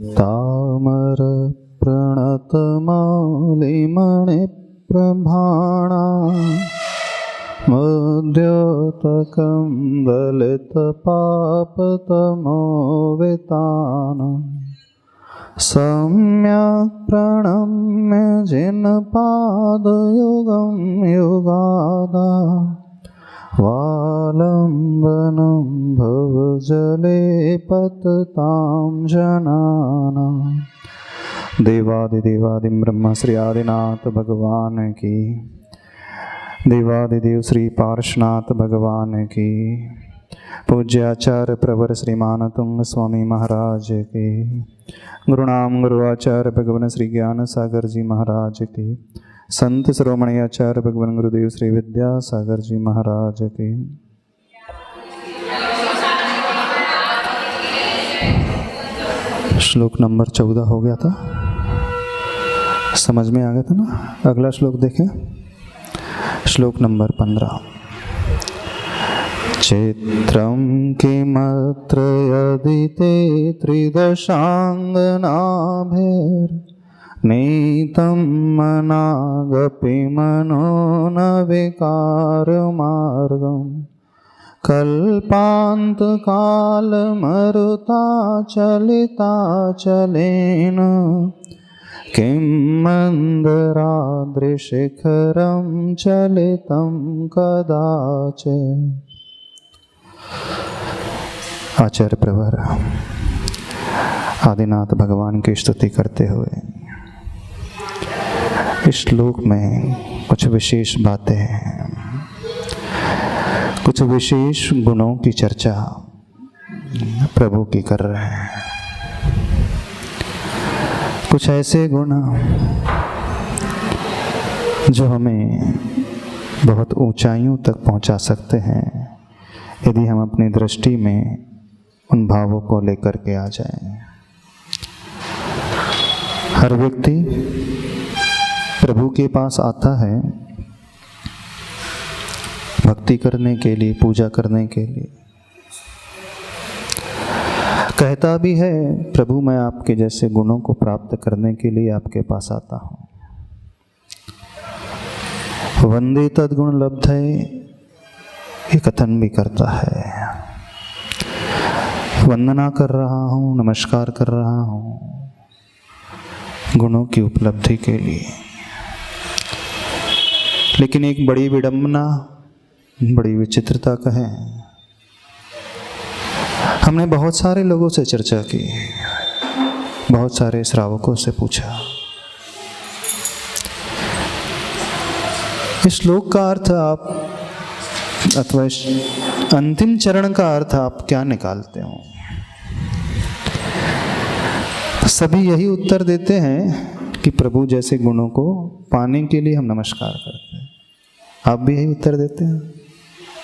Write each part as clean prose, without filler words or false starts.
तामर प्रणतमालिमणिप्रभाणा मद्योतकं दलितपापतमोवितानं सम्यक् प्रणम्य जिनपादयुगं युगादा वालम्बनं भवजले पततां जनानां। देवादिदेवादिं ब्रह्म श्री आदिनाथ भगवान की, देवादिदेव श्री पार्श्वनाथ भगवान की, पूज्य आचार्य प्रवर श्रीमान तुंग स्वामी महाराज की, गुरुनाम गुरुआचार्य भगवान श्री ज्ञान सागर जी महाराज की, संत शिरोमणि आचार्य भगवान गुरुदेव श्री विद्यासागर जी महाराज की। श्लोक नंबर 14 हो गया था, समझ में आ गया था ना। अगला श्लोक देखें, श्लोक नंबर 15। चित्रं किमत्र यदि ते त्रिदशाङ्गनाभिर्नीतं मनागपि मनो न विकारमार्गम् कल्पान्तकालमरुताचलिताचलेन किं मन्दराद्रिशिखरं चलितं कदाचित्। आचार्य प्रवर आदिनाथ भगवान की स्तुति करते हुए इस श्लोक में कुछ विशेष बातें हैं, कुछ विशेष गुणों की चर्चा प्रभु की कर रहे हैं। कुछ ऐसे गुण जो हमें बहुत ऊंचाइयों तक पहुंचा सकते हैं यदि हम अपनी दृष्टि में उन भावों को लेकर के आ जाएं। हर व्यक्ति प्रभु के पास आता है भक्ति करने के लिए, पूजा करने के लिए, कहता भी है प्रभु मैं आपके जैसे गुणों को प्राप्त करने के लिए आपके पास आता हूँ। वंदे तद्गुण लब्धे ये कथन भी करता है, वंदना कर रहा हूँ, नमस्कार कर रहा हूँ गुणों की उपलब्धि के लिए। लेकिन एक बड़ी विडंबना, बड़ी विचित्रता कहें, हमने बहुत सारे लोगों से चर्चा की, बहुत सारे श्रावकों से पूछा, इस श्लोक का अर्थ आप अथवा इस अंतिम चरण का अर्थ आप क्या निकालते हो? सभी यही उत्तर देते हैं कि प्रभु जैसे गुणों को पाने के लिए हम नमस्कार करते हैं। आप भी यही उत्तर देते हैं,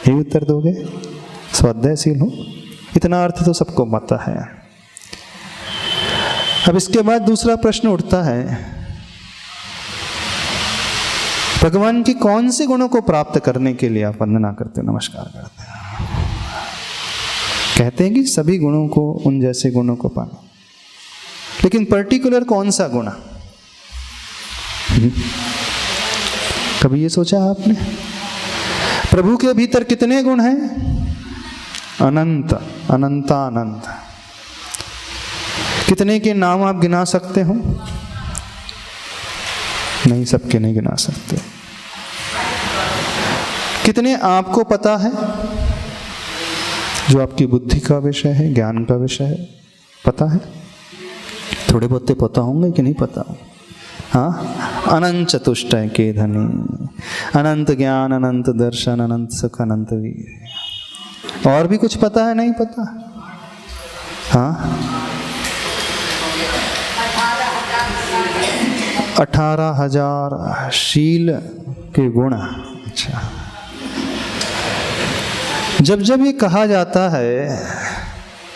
यही उत्तर दोगे? स्वाध्यायशील हो, इतना अर्थ तो सबको पता है। अब इसके बाद दूसरा प्रश्न उठता है, भगवान की कौन से गुणों को प्राप्त करने के लिए आप वंदना करते हो, नमस्कार करते हैं? कहते हैं कि सभी गुणों को, उन जैसे गुणों को पाना, लेकिन पर्टिकुलर कौन सा गुण? कभी ये सोचा आपने? प्रभु के भीतर कितने गुण हैं? अनंत, अनंतानंत। कितने के नाम आप गिना सकते हो? नहीं, सबके नहीं गिना सकते। कितने आपको पता है जो आपकी बुद्धि का विषय है, ज्ञान का विषय है? पता है? थोड़े बहुते पता होंगे कि नहीं पता? हाँ, अनंत चतुष्टय के धनी, अनंत ज्ञान, अनंत दर्शन, अनंत सुख, अनंत वीर। और भी कुछ पता है? नहीं पता? हाँ, 18,000 शील के गुण। अच्छा, जब जब ये कहा जाता है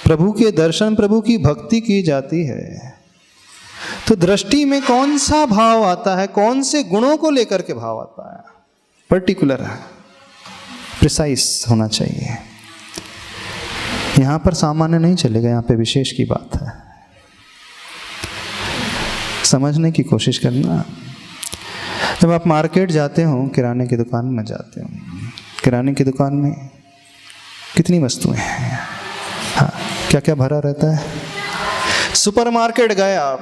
प्रभु के दर्शन, प्रभु की भक्ति की जाती है, तो दृष्टि में कौन सा भाव आता है? कौन से गुणों को लेकर के भाव आता है? पर्टिकुलर है, प्रिसाइज होना चाहिए। यहां पर सामान्य नहीं चलेगा, यहां पे विशेष की बात है। समझने की कोशिश करना। जब आप मार्केट जाते हो, किराने की दुकान में जाते हो, किराने की दुकान में कितनी वस्तुएं हैं, हाँ, क्या क्या भरा रहता है। सुपरमार्केट गए आप,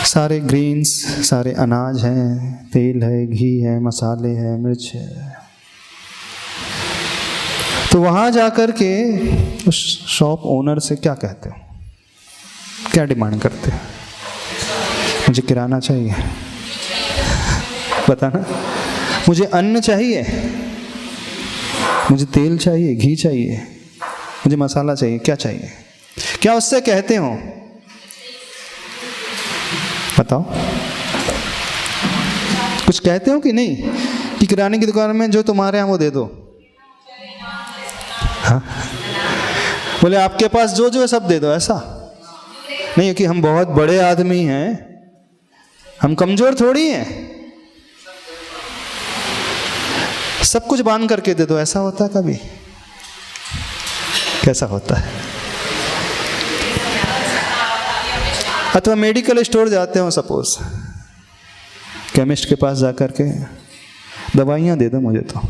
सारे ग्रीन्स, सारे अनाज हैं, तेल है, घी है, मसाले हैं, मिर्च है। तो वहां जाकर के उस शॉप ओनर से क्या कहते हो, क्या डिमांड करते हो? मुझे किराना चाहिए, बताना। मुझे अन्न चाहिए, मुझे तेल चाहिए, घी चाहिए, मुझे मसाला चाहिए, क्या चाहिए? क्या उससे कहते हो? बताओ, कुछ कहते हो कि नहीं? कि किराने की दुकान में जो तुम्हारे यहाँ वो दे दो। हाँ, बोले आपके पास जो जो है सब दे दो, ऐसा नहीं कि हम बहुत बड़े आदमी हैं, हम कमजोर थोड़ी हैं, सब कुछ बांध करके दे दो, ऐसा होता है कभी? कैसा होता है? अथवा मेडिकल स्टोर जाते हो, सपोज केमिस्ट के पास जाकर के दवाइयाँ दे दो मुझे तो।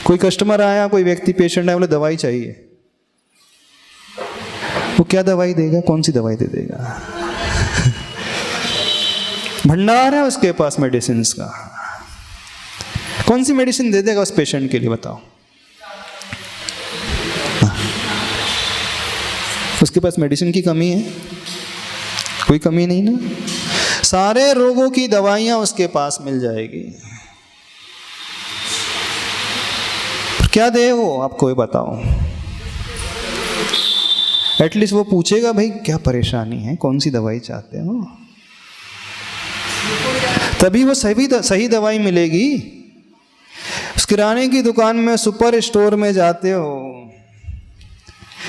कोई कस्टमर आया, कोई व्यक्ति पेशेंट आया, बोले दवाई चाहिए, वो क्या दवाई देगा? कौन सी दवाई दे देगा? भंडार है उसके पास मेडिसिन का, कौन सी मेडिसिन दे देगा उस पेशेंट के लिए? बताओ। उसके पास मेडिसिन की कमी है? कोई कमी नहीं ना, सारे रोगों की दवाइयां उसके पास मिल जाएगी। क्या दे वो आपको, ये बताओ। एटलीस्ट वो पूछेगा भाई क्या परेशानी है, कौन सी दवाई चाहते हो, तभी वो सही दवाई मिलेगी। उस किराने की दुकान में, सुपर स्टोर में जाते हो,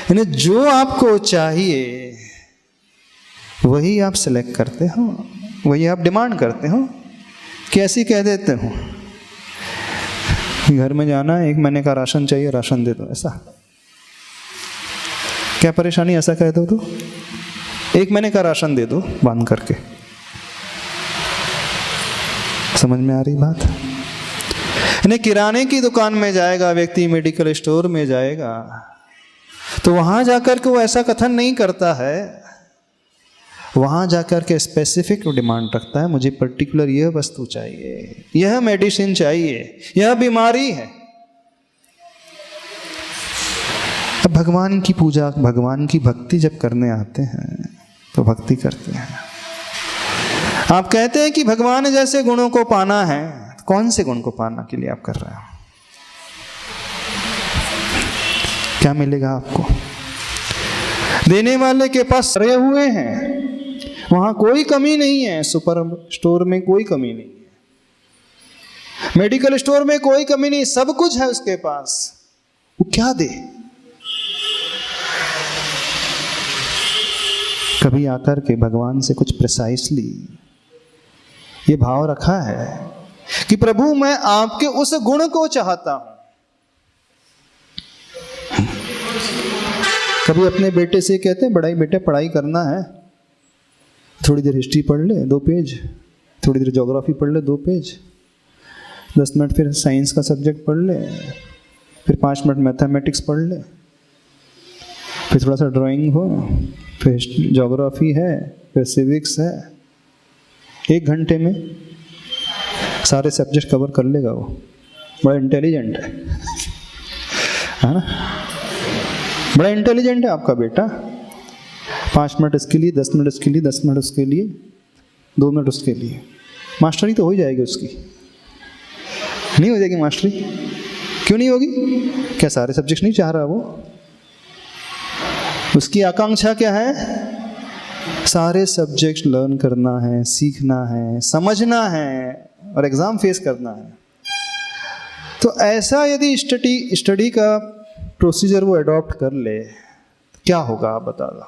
यानी जो आपको चाहिए वही आप सिलेक्ट करते हो, वही आप डिमांड करते हो। कैसी कह देते हो, घर में जाना है, 1 महीने का राशन चाहिए, राशन दे दो, ऐसा? क्या परेशानी, ऐसा कह दो तो 1 महीने का राशन दे दो बांध करके। समझ में आ रही बात? यानी किराने की दुकान में जाएगा व्यक्ति, मेडिकल स्टोर में जाएगा, तो वहां जाकर के वो ऐसा कथन नहीं करता है, वहां जाकर के स्पेसिफिक डिमांड रखता है, मुझे पर्टिकुलर यह वस्तु चाहिए, यह मेडिसिन चाहिए, यह बीमारी है। अब भगवान की पूजा, भगवान की भक्ति जब करने आते हैं तो भक्ति करते हैं। आप कहते हैं कि भगवान जैसे गुणों को पाना है, कौन से गुण को पाना के लिए आप कर रहे हो? क्या मिलेगा आपको? देने वाले के पास सरे हुए हैं, वहां कोई कमी नहीं है, सुपर स्टोर में कोई कमी नहीं है, मेडिकल स्टोर में कोई कमी नहीं, सब कुछ है उसके पास, वो क्या दे? कभी आकर के भगवान से कुछ प्रिसाइसली ये भाव रखा है कि प्रभु मैं आपके उस गुण को चाहता हूं। कभी अपने बेटे से कहते हैं, बड़ा ही बेटे पढ़ाई करना है, थोड़ी देर हिस्ट्री पढ़ ले 2 पेज, थोड़ी देर ज्योग्राफी पढ़ ले 2 पेज, 10 मिनट फिर साइंस का सब्जेक्ट पढ़ ले, फिर 5 मिनट मैथमेटिक्स पढ़ ले, फिर थोड़ा सा ड्राइंग हो, फिर ज्योग्राफी है, फिर सिविक्स है। 1 घंटे में सारे सब्जेक्ट कवर कर लेगा वो, बड़ा इंटेलिजेंट है ना? बड़ा इंटेलिजेंट है आपका बेटा। 5 मिनट इसके लिए, 10 मिनट इसके लिए, 10 मिनट उसके लिए, 2 मिनट उसके लिए, मास्टरी तो हो ही जाएगी उसकी। नहीं हो जाएगी मास्टरी? क्यों नहीं होगी? क्या सारे सब्जेक्ट नहीं चाह रहा वो? उसकी आकांक्षा क्या है? सारे सब्जेक्ट लर्न करना है, सीखना है, समझना है और एग्जाम फेस करना है। तो ऐसा यदि स्टडी का प्रोसीजर वो अडॉप्ट कर ले, क्या होगा आप बता दो?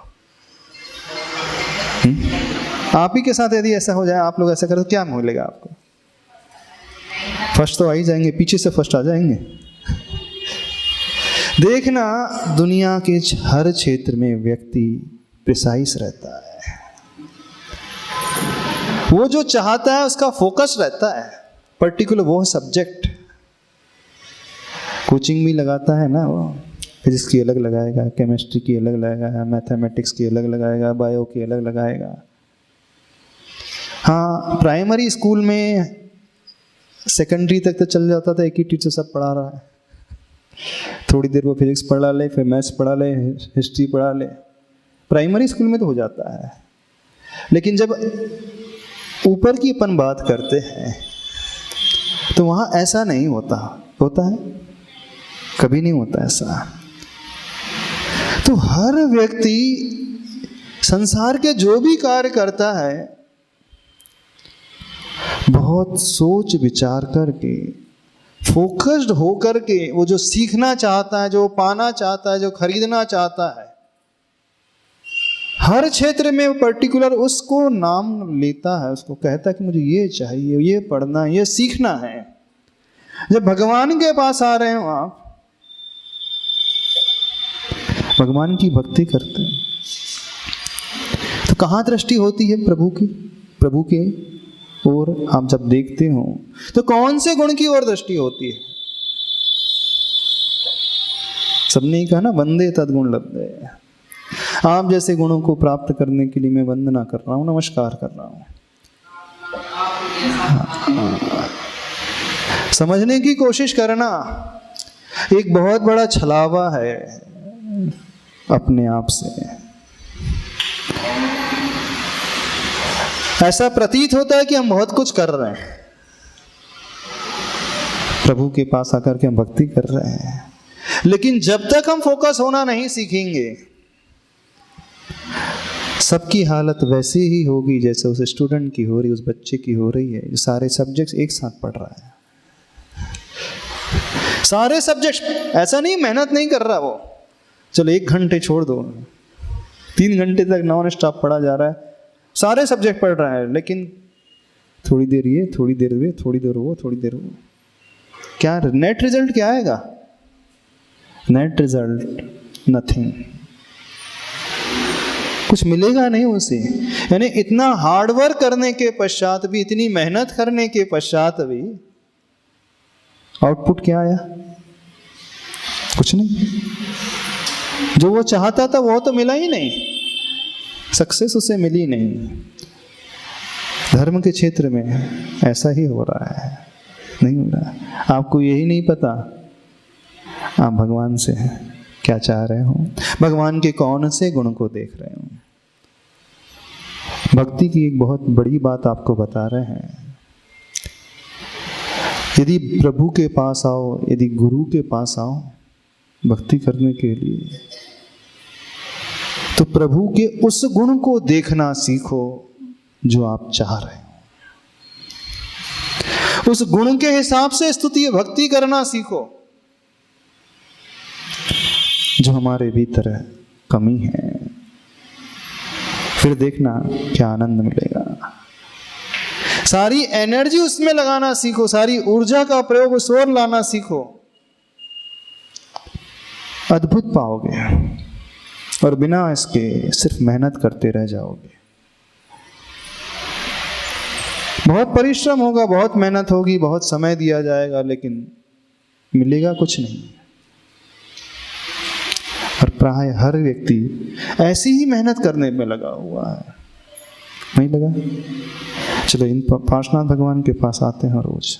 आप ही के साथ यदि ऐसा हो जाए, आप लोग ऐसा करें तो क्या मिलेगा आपको? फर्स्ट तो आ ही जाएंगे, पीछे से फर्स्ट आ जाएंगे। देखना, दुनिया के हर क्षेत्र में व्यक्ति प्रिसाइज रहता है। वो जो चाहता है उसका फोकस रहता है पर्टिकुलर वो सब्जेक्ट। कोचिंग भी लगाता है ना, वो फिजिक्स की अलग लगाएगा, केमिस्ट्री की अलग लगाएगा, मैथमेटिक्स की अलग लगाएगा, बायो की अलग लगाएगा। हाँ, प्राइमरी स्कूल में सेकेंडरी तक तो चल जाता था, एक ही टीचर सब पढ़ा रहा है। थोड़ी देर वो फिजिक्स पढ़ा ले, फिर मैथ्स पढ़ा ले, हिस्ट्री पढ़ा ले। प्राइमरी स्कूल में तो हो जाता है। लेकिन जब ऊपर की अपन बात करते हैं तो वहां ऐसा नहीं होता। होता है? कभी नहीं होता ऐसा। तो हर व्यक्ति संसार के जो भी कार्य करता है बहुत सोच विचार करके, फोकस्ड होकर के, वो जो सीखना चाहता है, जो पाना चाहता है, जो खरीदना चाहता है, हर क्षेत्र में पर्टिकुलर उसको नाम लेता है, उसको कहता है कि मुझे ये चाहिए, ये पढ़ना, ये सीखना है। जब भगवान के पास आ रहे हो आप, भगवान की भक्ति करते हैं, तो कहाँ दृष्टि होती है प्रभु की? प्रभु के और आप जब देखते हो तो कौन से गुण की ओर दृष्टि होती है? सबने कहा ना, वंदे तद्गुण लब्धे। आप जैसे गुणों को प्राप्त करने के लिए मैं वंदना कर रहा हूं, नमस्कार कर रहा हूं। समझने की कोशिश करना एक बहुत बड़ा छलावा है अपने आप से। ऐसा प्रतीत होता है कि हम बहुत कुछ कर रहे हैं, प्रभु के पास आकर के हम भक्ति कर रहे हैं, लेकिन जब तक हम फोकस होना नहीं सीखेंगे सबकी हालत वैसी ही होगी जैसे उस स्टूडेंट की हो रही, उस बच्चे की हो रही है जो सारे सब्जेक्ट्स एक साथ पढ़ रहा है। सारे सब्जेक्ट्स, ऐसा नहीं मेहनत नहीं कर रहा वो, चलो 1 घंटे छोड़ दो, 3 घंटे तक नॉन स्टॉप पढ़ा जा रहा है, सारे सब्जेक्ट पढ़ रहा है, लेकिन थोड़ी देर ये, थोड़ी देर वे, थोड़ी देर वो, थोड़ी देर वो। क्या नेट रिजल्ट क्या आएगा? नेट रिजल्ट नथिंग, कुछ मिलेगा नहीं उसे। यानी इतना हार्डवर्क करने के पश्चात भी, इतनी मेहनत करने के पश्चात भी आउटपुट क्या आया? कुछ नहीं। जो वो चाहता था वो तो मिला ही नहीं, सक्सेस उसे मिली नहीं। धर्म के क्षेत्र में ऐसा ही हो रहा है, नहीं हो रहा। आपको यही नहीं पता आप भगवान से क्या चाह रहे हो, भगवान के कौन से गुण को देख रहे हो। भक्ति की एक बहुत बड़ी बात आपको बता रहे हैं। यदि प्रभु के पास आओ, यदि गुरु के पास आओ भक्ति करने के लिए, तो प्रभु के उस गुण को देखना सीखो जो आप चाह रहे हो। उस गुण के हिसाब से स्तुति भक्ति करना सीखो। जो हमारे भीतर कमी है, फिर देखना क्या आनंद मिलेगा। सारी एनर्जी उसमें लगाना सीखो, सारी ऊर्जा का प्रयोग उस ओर लाना सीखो, अद्भुत पाओगे। और बिना इसके सिर्फ मेहनत करते रह जाओगे। बहुत परिश्रम होगा, बहुत मेहनत होगी, बहुत समय दिया जाएगा, लेकिन मिलेगा कुछ नहीं। और प्राय हर व्यक्ति ऐसी ही मेहनत करने में लगा हुआ है, नहीं लगा? चलो इन पार्शनाथ भगवान के पास आते हैं, रोज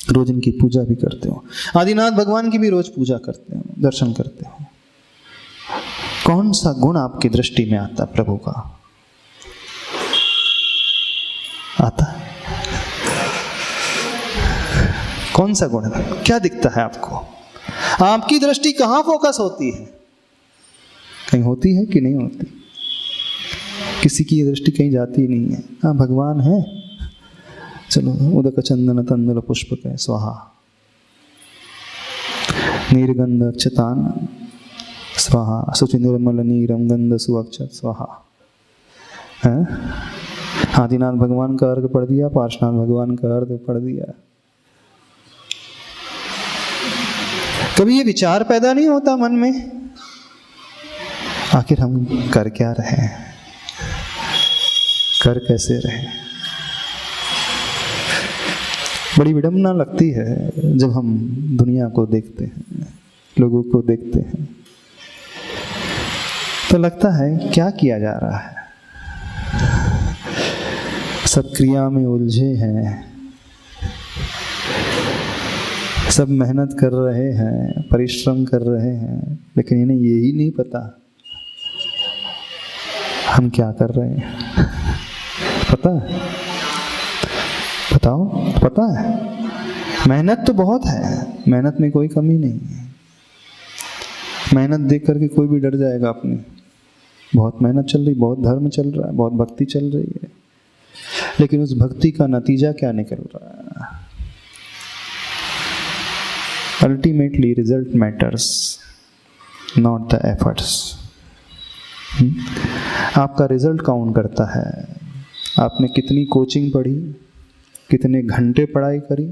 रोज इनकी पूजा भी करते हो, आदिनाथ भगवान की भी रोज पूजा करते हो, दर्शन करते हो। कौन सा गुण आपकी दृष्टि में आता प्रभु का? आता है? कौन सा गुण, क्या दिखता है आपको? आपकी दृष्टि कहां फोकस होती है? कहीं होती है कि नहीं होती? किसी की दृष्टि कहीं जाती नहीं है। हाँ, भगवान है, चलो उदक चंदन तंदुल पुष्प के स्वाहा, नीरगंध अक्षतान स्वाहा, शुचि निर्मल नीरम गंध सुअक्षत स्वाहा। आदिनाथ भगवान का अर्घ पढ़ दिया, पार्शनाथ भगवान का अर्घ पढ़ दिया। कभी ये विचार पैदा नहीं होता मन में, आखिर हम कर क्या रहे हैं, कर कैसे रहे। बड़ी विडंबना लगती है जब हम दुनिया को देखते हैं, लोगों को देखते हैं, तो लगता है क्या किया जा रहा है। सब क्रिया में उलझे हैं, सब मेहनत कर रहे हैं, परिश्रम कर रहे हैं, लेकिन इन्हें यही नहीं पता हम क्या कर रहे हैं। पता है? बताओ, पता है? मेहनत तो बहुत है, मेहनत में कोई कमी नहीं है। मेहनत देख करके कोई भी डर जाएगा अपनी, बहुत मेहनत चल रही, बहुत धर्म चल रहा है, बहुत भक्ति चल रही है, लेकिन उस भक्ति का नतीजा क्या निकल रहा है? Ultimately result matters, not the efforts. आपका रिजल्ट काउंट करता है। आपने कितनी कोचिंग पढ़ी, कितने घंटे पढ़ाई करी,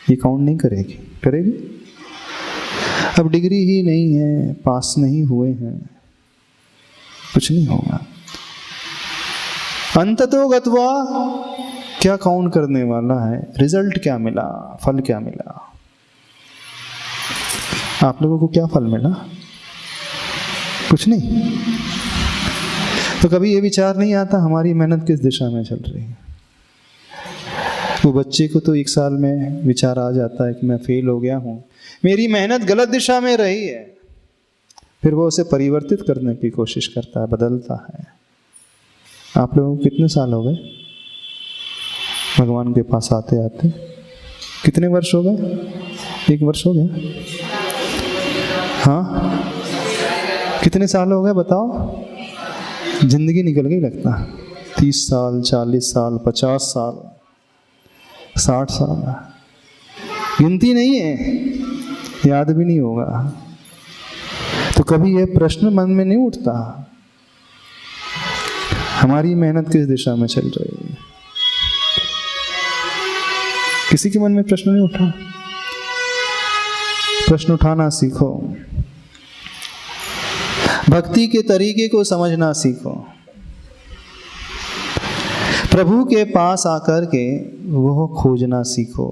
ये काउंट नहीं करेगी, करेगी? अब डिग्री ही नहीं है, पास नहीं हुए हैं, कुछ नहीं होगा। अंततो गत्वा क्या काउंट करने वाला है? रिजल्ट क्या मिला, फल क्या मिला? आप लोगों को क्या फल मिला? कुछ नहीं। तो कभी ये विचार नहीं आता हमारी मेहनत किस दिशा में चल रही है। वो बच्चे को तो 1 साल में विचार आ जाता है कि मैं फेल हो गया हूँ, मेरी मेहनत गलत दिशा में रही है, फिर वो उसे परिवर्तित करने की कोशिश करता है, बदलता है। आप लोगों को कितने साल हो गए भगवान के पास आते आते? कितने वर्ष हो गए? 1 वर्ष हो गया? हाँ, कितने साल हो गए बताओ? जिंदगी निकल गई लगता। 30 साल, 40 साल, 50 साल, 60 साल, गिनती नहीं है, याद भी नहीं होगा। तो कभी यह प्रश्न मन में नहीं उठता हमारी मेहनत किस दिशा में चल रही है? किसी के मन में प्रश्न नहीं उठा? प्रश्न उठाना सीखो, भक्ति के तरीके को समझना सीखो, प्रभु के पास आकर के वो खोजना सीखो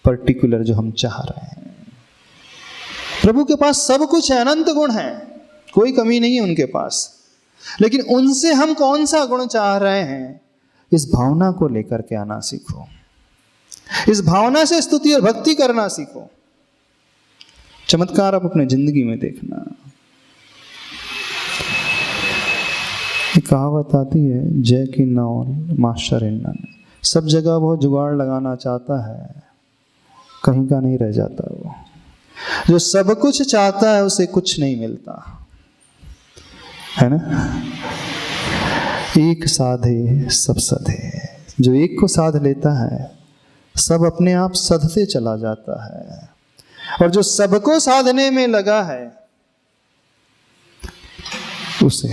पर्टिकुलर जो हम चाह रहे हैं। प्रभु के पास सब कुछ है, अनंत गुण है, कोई कमी नहीं है उनके पास, लेकिन उनसे हम कौन सा गुण चाह रहे हैं, इस भावना को लेकर के आना सीखो। इस भावना से स्तुति और भक्ति करना सीखो। चमत्कार आप अपने जिंदगी में देखना। एक कहावत आती है, जय की नाल मास्टर इन नन। सब जगह वो जुगाड़ लगाना चाहता है, कहीं का नहीं रह जाता। वो जो सब कुछ चाहता है उसे कुछ नहीं मिलता, है ना? एक साधे सब सधे। जो एक को साध लेता है सब अपने आप सधते चला जाता है, और जो सबको साधने में लगा है उसे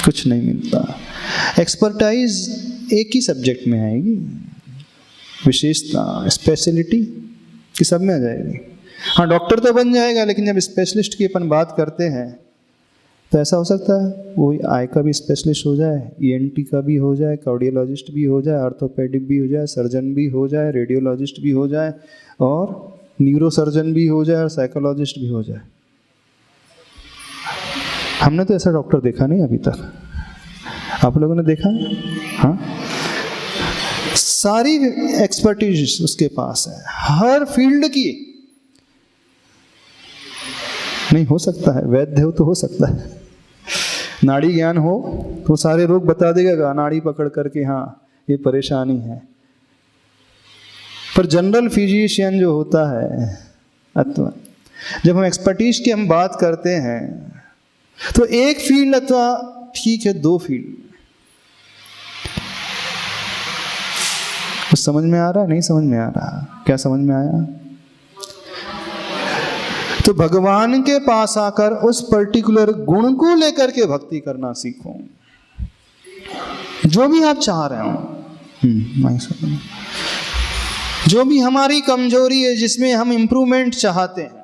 कुछ नहीं मिलता। एक्सपर्टाइज एक ही सब्जेक्ट में आएगी, विशेषता, स्पेशलिटी की सब में आ जाएगी। हाँ, डॉक्टर तो बन जाएगा, लेकिन जब स्पेशलिस्ट की अपन बात करते हैं तो ऐसा हो सकता है वो आई का भी स्पेशलिस्ट हो जाए, ENT का भी हो जाए, कार्डियोलॉजिस्ट भी हो जाए, ऑर्थोपेडिक भी हो जाए, सर्जन भी हो जाए, रेडियोलॉजिस्ट भी हो जाए, और न्यूरो सर्जन भी हो जाए, और साइकोलॉजिस्ट भी हो जाए। हमने तो ऐसा डॉक्टर देखा नहीं अभी तक। आप लोगों ने देखा है? हाँ, सारी एक्सपर्टीज उसके पास है, हर फील्ड की। नहीं हो सकता है, वैद्य हो तो हो सकता है, नाड़ी ज्ञान हो तो सारे रोग बता देगा, नाड़ी पकड़ करके हाँ ये परेशानी है। पर जनरल फिजिशियन जो होता है, अथवा जब हम एक्सपर्टीज की हम बात करते हैं तो एक फील्ड अथवा ठीक है 2 फील्ड। कुछ समझ में आ रहा है? नहीं समझ में आ रहा? क्या समझ में आया? तो भगवान के पास आकर उस पर्टिकुलर गुण को लेकर के भक्ति करना सीखो, जो भी आप चाह रहे हो। जो भी हमारी कमजोरी है, जिसमें हम इंप्रूवमेंट चाहते हैं,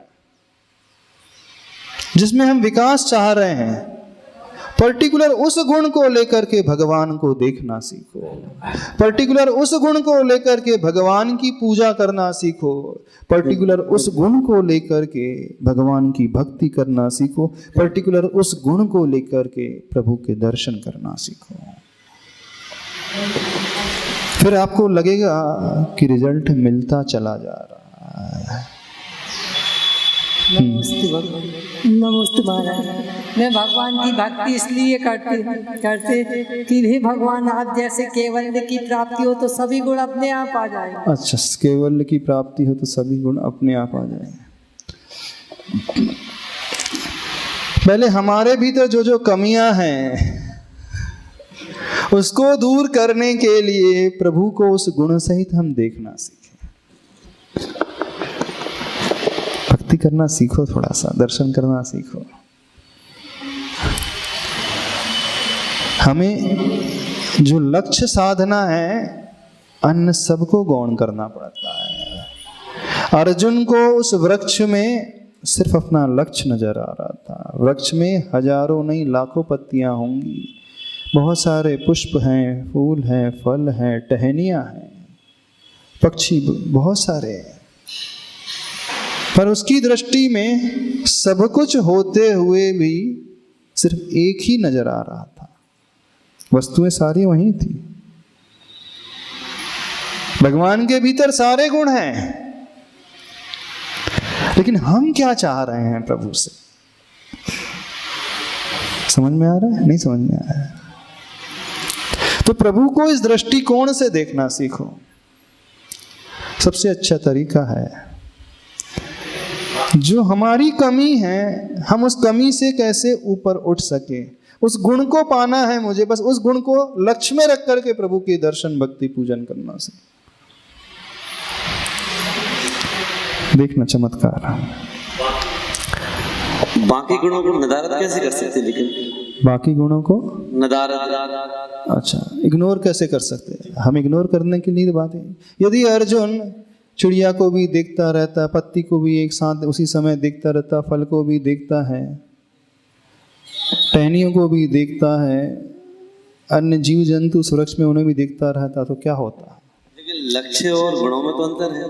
जिसमें हम विकास चाह रहे हैं, पर्टिकुलर उस गुण को लेकर के भगवान को देखना सीखो। पर्टिकुलर उस गुण को लेकर के भगवान की पूजा करना सीखो। पर्टिकुलर उस गुण को लेकर के भगवान की भक्ति करना सीखो। पर्टिकुलर उस गुण को लेकर के प्रभु के दर्शन करना सीखो। फिर आपको लगेगा कि रिजल्ट मिलता चला जा रहा है। नमस्ते महाराज। मैं भगवान की भक्ति इसलिए करते कि भी भगवान आप जैसे केवल्य की प्राप्ति हो तो सभी गुण अपने आप आ जाए। अच्छा, केवल्य की प्राप्ति हो तो सभी गुण अपने आप आ जाए। पहले हमारे भीतर जो जो कमियां हैं उसको दूर करने के लिए प्रभु को उस गुण सहित हम देखना सीखें। भक्ति करना सीखो, थोड़ा सा दर्शन करना सीखो। हमें जो लक्ष्य साधना है, अन्य सबको गौण करना पड़ता है। अर्जुन को उस वृक्ष में सिर्फ अपना लक्ष्य नजर आ रहा था। वृक्ष में हजारों नहीं लाखों पत्तियां होंगी, बहुत सारे पुष्प हैं, फूल हैं, फल हैं, टहनियां हैं, पक्षी बहुत सारे हैं, पर उसकी दृष्टि में सब कुछ होते हुए भी सिर्फ एक ही नजर आ रहा था। वस्तुएं सारी वहीं थी। भगवान के भीतर सारे गुण हैं, लेकिन हम क्या चाह रहे हैं प्रभु से? समझ में आ रहा है? नहीं समझ में आ रहा है? तो प्रभु को इस दृष्टिकोण से देखना सीखो। सबसे अच्छा तरीका है, जो हमारी कमी है हम उस कमी से कैसे ऊपर उठ सके, उस गुण को पाना है मुझे। बस उस गुण को लक्ष्य में रख करके प्रभु के दर्शन, भक्ति, पूजन करना से देखना चमत्कार। बाकी गुणों को नदारद कैसे कर सकते? लेकिन बाकी गुणों को नदारद, अच्छा, इग्नोर कैसे कर सकते हैं? हम इग्नोर करने की नहीं बात है। यदि अर्जुन चिड़िया को भी देखता रहता, पत्ती को भी एक साथ उसी समय देखता रहता, फल को भी देखता है, टहनियों को भी देखता है, अन्य जीव जंतु सुरक्षा में उन्हें भी देखता रहता, तो क्या होता? लेकिन लक्ष्य और गुणों में तो अंतर है।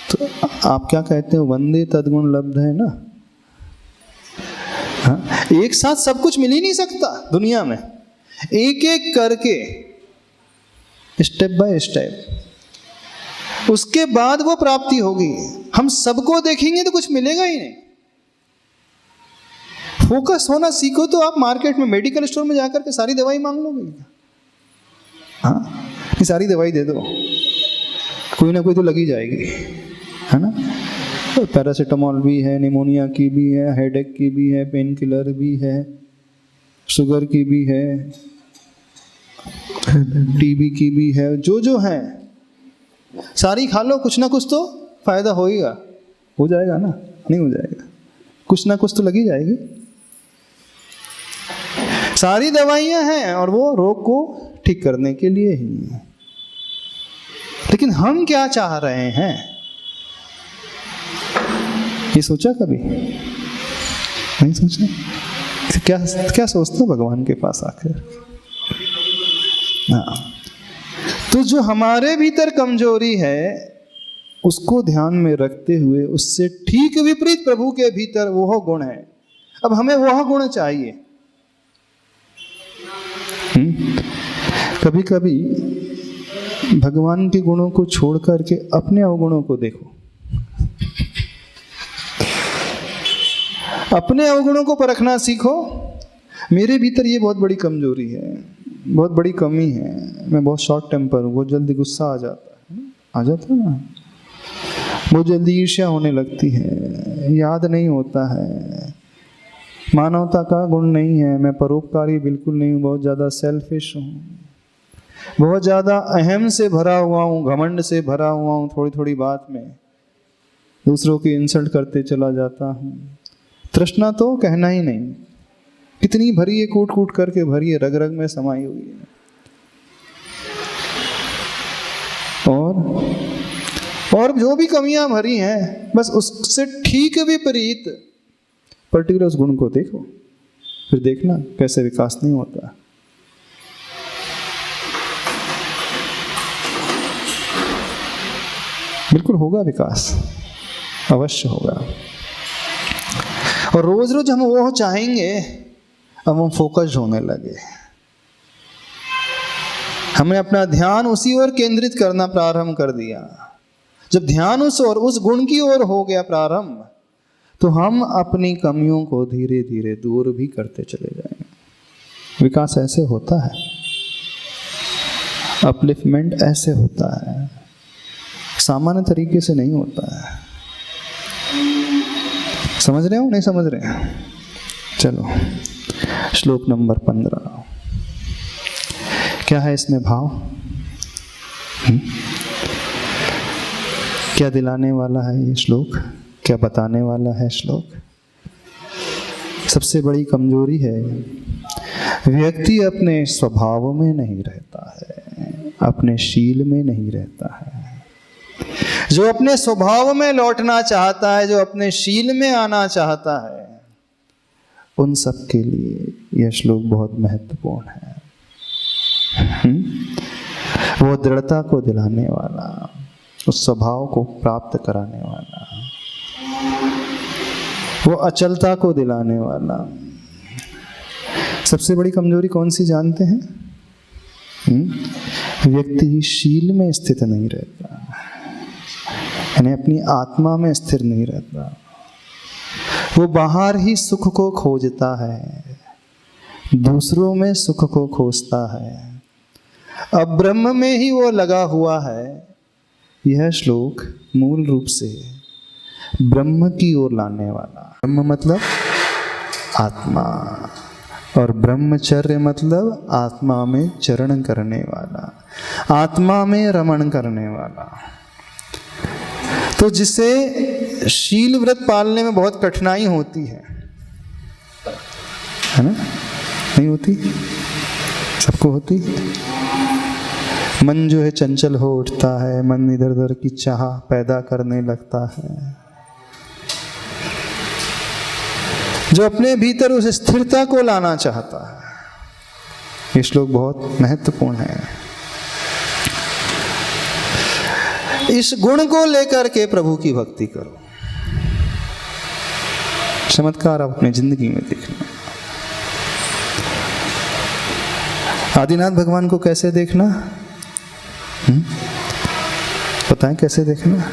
तो आप क्या कहते हो? वंदे तद्गुण लब्ध है ना। हाँ? एक साथ सब कुछ मिल ही नहीं सकता दुनिया में। एक एक करके, स्टेप बाय स्टेप, उसके बाद वो प्राप्ति होगी। हम सबको देखेंगे तो कुछ मिलेगा ही नहीं। फोकस होना सीखो तो आप मार्केट में, मेडिकल स्टोर में जाकर के सारी दवाई मांग लोगे क्या? हाँ, ये सारी दवाई दे दो, कोई ना कोई तो लगी जाएगी, है ना। तो पैरासीटामोल भी है, निमोनिया की भी है, हेडेक की भी है, पेन किलर भी है, शुगर की भी है, टीबी की भी है, जो जो है सारी खा लो, कुछ ना कुछ तो फायदा होएगा। हो जाएगा ना? नहीं हो जाएगा, कुछ ना कुछ तो लगी जाएगी। सारी दवाइयां हैं और वो रोग को ठीक करने के लिए ही है। लेकिन हम क्या चाह रहे हैं, ये सोचा कभी? नहीं सोचा? क्या क्या सोचते भगवान के पास आकर? हाँ, तो जो हमारे भीतर कमजोरी है उसको ध्यान में रखते हुए उससे ठीक विपरीत प्रभु के भीतर वह गुण है। अब हमें वह गुण चाहिए। कभी कभी भगवान के गुणों को छोड़ करके अपने अवगुणों को देखो, अपने अवगुणों को परखना सीखो। मेरे भीतर ये बहुत बड़ी कमजोरी है, बहुत बड़ी कमी है। मैं बहुत शॉर्ट टेम्पर हूँ, बहुत जल्दी गुस्सा आ जाता है ना, बहुत जल्दी ईर्ष्या होने लगती है, याद नहीं होता है, मानवता का गुण नहीं है, मैं परोपकारी बिल्कुल नहीं हूँ, बहुत ज़्यादा सेल्फिश हूँ, बहुत ज़्यादा अहम से भरा हुआ हूँ, घमंड से भरा हुआ हूँ, थोड़ी थोड़ी बात में दूसरों की इंसल्ट करते चला जाता हूँ। तृष्णा तो कहना ही नहीं, कितनी भरी है, कूट कूट करके भरी है, रग रग में समाई हुई है। और और जो भी कमियां भरी हैं बस उससे ठीक विपरीत पर्टिकुलर उस गुण को देखो, फिर देखना कैसे विकास नहीं होता। बिल्कुल होगा विकास, अवश्य होगा। और रोज रोज हम वो चाहेंगे, अब हम फोकस्ड होने लगे, हमने अपना ध्यान उसी ओर केंद्रित करना प्रारंभ कर दिया। जब ध्यान उस गुण की ओर हो गया प्रारंभ, तो हम अपनी कमियों को धीरे धीरे दूर भी करते चले जाएंगे। विकास ऐसे होता है, अपलिफ्टमेंट ऐसे होता है, सामान्य तरीके से नहीं होता है। समझ रहे हो नहीं समझ रहे हैं? चलो श्लोक नंबर 15, क्या है इसमें भाव? क्या दिलाने वाला है ये श्लोक? क्या बताने वाला है श्लोक? सबसे बड़ी कमजोरी है व्यक्ति अपने स्वभाव में नहीं रहता है, अपने शील में नहीं रहता है। जो अपने स्वभाव में लौटना चाहता है, जो अपने शील में आना चाहता है, उन सब के लिए यह श्लोक बहुत महत्वपूर्ण है। वो दृढ़ता को दिलाने वाला, उस स्वभाव को प्राप्त कराने वाला, वो अचलता को दिलाने वाला। सबसे बड़ी कमजोरी कौन सी जानते हैं? व्यक्ति शील में स्थित नहीं रहता, यानी अपनी आत्मा में स्थिर नहीं रहता। वो बाहर ही सुख को खोजता है, दूसरों में सुख को खोजता है, अब ब्रह्म में ही वो लगा हुआ है। यह श्लोक मूल रूप से ब्रह्म की ओर लाने वाला। ब्रह्म मतलब आत्मा, और ब्रह्मचर्य मतलब आत्मा में चरण करने वाला, आत्मा में रमण करने वाला। तो जिसे शील व्रत पालने में बहुत कठिनाई होती है ना? नहीं होती? सबको होती? मन जो है चंचल हो उठता है, मन इधर उधर की चाह पैदा करने लगता है। जो अपने भीतर उस स्थिरता को लाना चाहता है, ये श्लोक बहुत महत्वपूर्ण है। इस गुण को लेकर के प्रभु की भक्ति करो। चमत्कार आप अपनी जिंदगी में देखना। आदिनाथ भगवान को कैसे देखना? पता है कैसे देखना?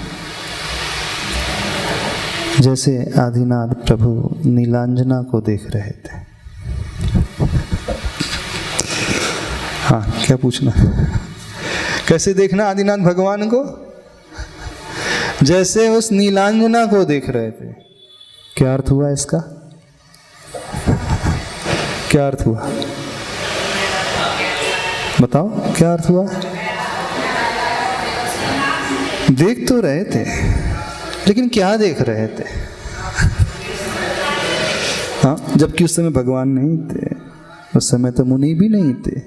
जैसे आदिनाथ प्रभु नीलांजना को देख रहे थे। हाँ, क्या पूछना? कैसे देखना आदिनाथ भगवान को? जैसे उस नीलांजना को देख रहे थे। क्या अर्थ हुआ इसका? क्या अर्थ हुआ? बताओ क्या अर्थ हुआ? देख तो रहे थे, लेकिन क्या देख रहे थे? हाँ, जबकि उस समय भगवान नहीं थे, उस समय तो मुनि भी नहीं थे।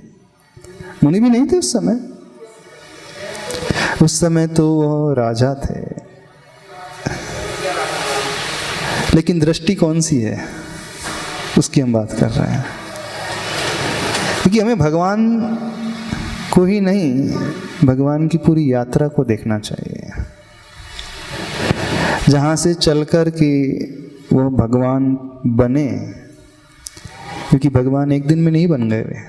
मुनि भी नहीं थे उस समय। उस समय तो वो राजा थे। लेकिन दृष्टि कौन सी है, उसकी हम बात कर रहे हैं। क्योंकि हमें भगवान को ही नहीं, भगवान की पूरी यात्रा को देखना चाहिए, जहाँ से चलकर के वो भगवान बने। क्योंकि भगवान एक दिन में नहीं बन गए, वे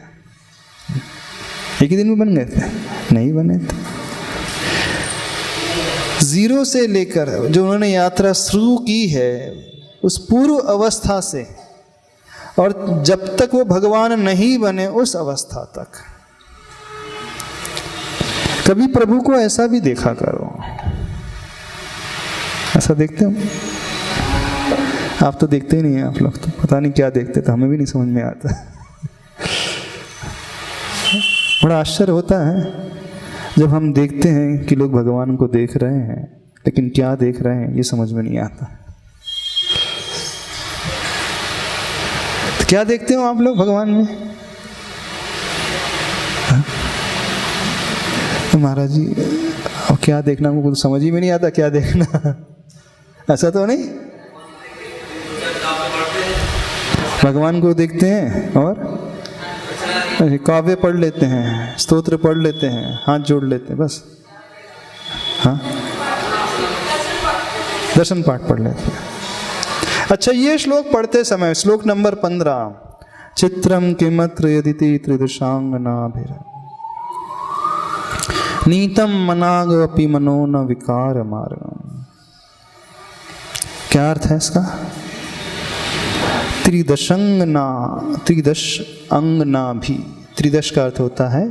एक ही दिन में बन गए थे? नहीं बने थे। जीरो से लेकर जो उन्होंने यात्रा शुरू की है, उस पूर्व अवस्था से और जब तक वो भगवान नहीं बने उस अवस्था तक, कभी प्रभु को ऐसा भी देखा करो। ऐसा देखते हो? आप तो देखते ही नहीं हैं। आप लोग तो पता नहीं क्या देखते, तो हमें भी नहीं समझ में आता। बड़ा आश्चर्य होता है जब हम देखते हैं कि लोग भगवान को देख रहे हैं, लेकिन क्या देख रहे हैं ये समझ में नहीं आता। तो क्या देखते हो आप लोग भगवान में? तो महाराज जी और क्या देखना, हमको कुछ समझ ही में नहीं आता क्या देखना। ऐसा तो नहीं, भगवान को देखते हैं और काव्य पढ़ लेते हैं, स्तोत्र पढ़ लेते हैं, हाथ जोड़ लेते हैं, बस। हाँ, दर्शन पाठ पढ़ लेते हैं। अच्छा, ये श्लोक पढ़ते समय, श्लोक नंबर 15, चित्रम किमत्र यदिति त्रिदशांगनाभिर नीतम मनाग अपि मनो न विकार मार्गम। क्या अर्थ है इसका? त्रिदश अंगना भी, त्रिदश का अर्थ होता है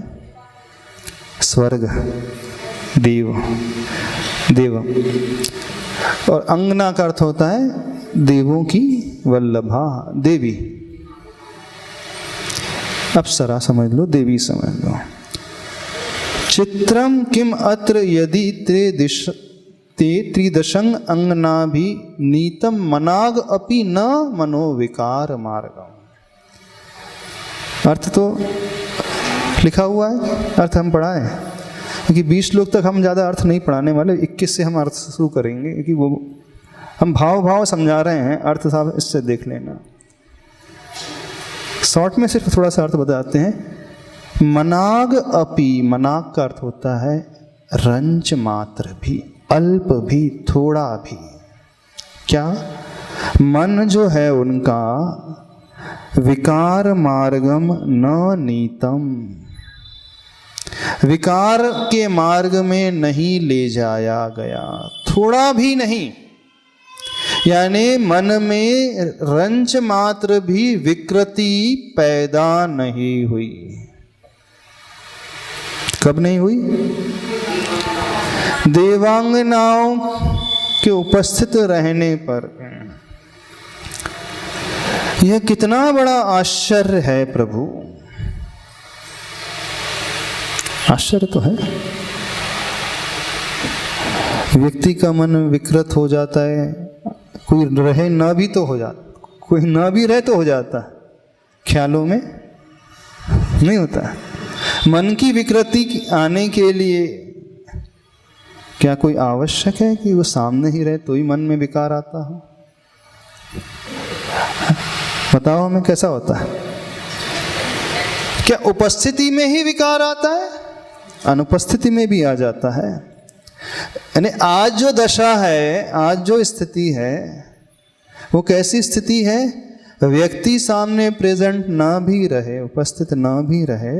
स्वर्ग, देव, और अंगना का अर्थ होता है देवों की वल्लभा, देवी, अप्सरा समझ लो, देवी समझ लो। चित्रम किम अत्र यदि त्रिदशंग अंगनाभि नीतम मनाग अपि न मनोविकार मार्गम। अर्थ तो लिखा हुआ है, अर्थ हम पढ़ाएं, क्योंकि 20 श्लोक तक हम ज़्यादा अर्थ नहीं पढ़ाने वाले, 21 से हम अर्थ शुरू करेंगे, क्योंकि वो हम भाव समझा रहे हैं, अर्थ साहब इससे देख लेना। शॉर्ट में सिर्फ थोड़ा सा अर्थ बताते हैं। मनाग अपि, मनाग का अर्थ होता है रंच मात्र भी, अल्प भी, थोड़ा भी। क्या? मन जो है उनका विकार मार्गम न नीतम, विकार के मार्ग में नहीं ले जाया गया, थोड़ा भी नहीं। यानी मन में रंच मात्र भी विकृति पैदा नहीं हुई। कब नहीं हुई? देवांगनाओं के उपस्थित रहने पर। यह कितना बड़ा आश्चर्य है प्रभु, आश्चर्य तो है। व्यक्ति का मन विकृत हो जाता है, कोई रहे ना भी तो हो जाता, कोई ना भी रहे तो हो जाता, ख्यालों में नहीं होता। मन की विकृति आने के लिए क्या कोई आवश्यक है कि वो सामने ही रहे तो ही मन में विकार आता हो? बताओ हमें कैसा होता है? क्या उपस्थिति में ही विकार आता है? अनुपस्थिति में भी आ जाता है। यानी आज जो दशा है, आज जो स्थिति है, वो कैसी स्थिति है? व्यक्ति सामने प्रेजेंट ना भी रहे, उपस्थित ना भी रहे,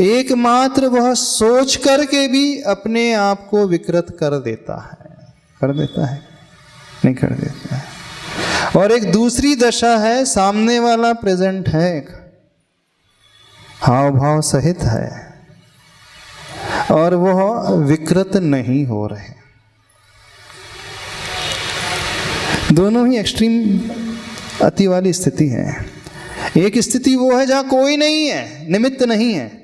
एकमात्र वह सोच करके भी अपने आप को विकृत कर देता है। कर देता है? नहीं कर देता है। और एक दूसरी दशा है, सामने वाला प्रेजेंट है, हाव भाव सहित है, और वह विकृत नहीं हो रहे। दोनों ही एक्सट्रीम अति वाली स्थिति है। एक स्थिति वो है जहां कोई नहीं है, निमित्त नहीं है,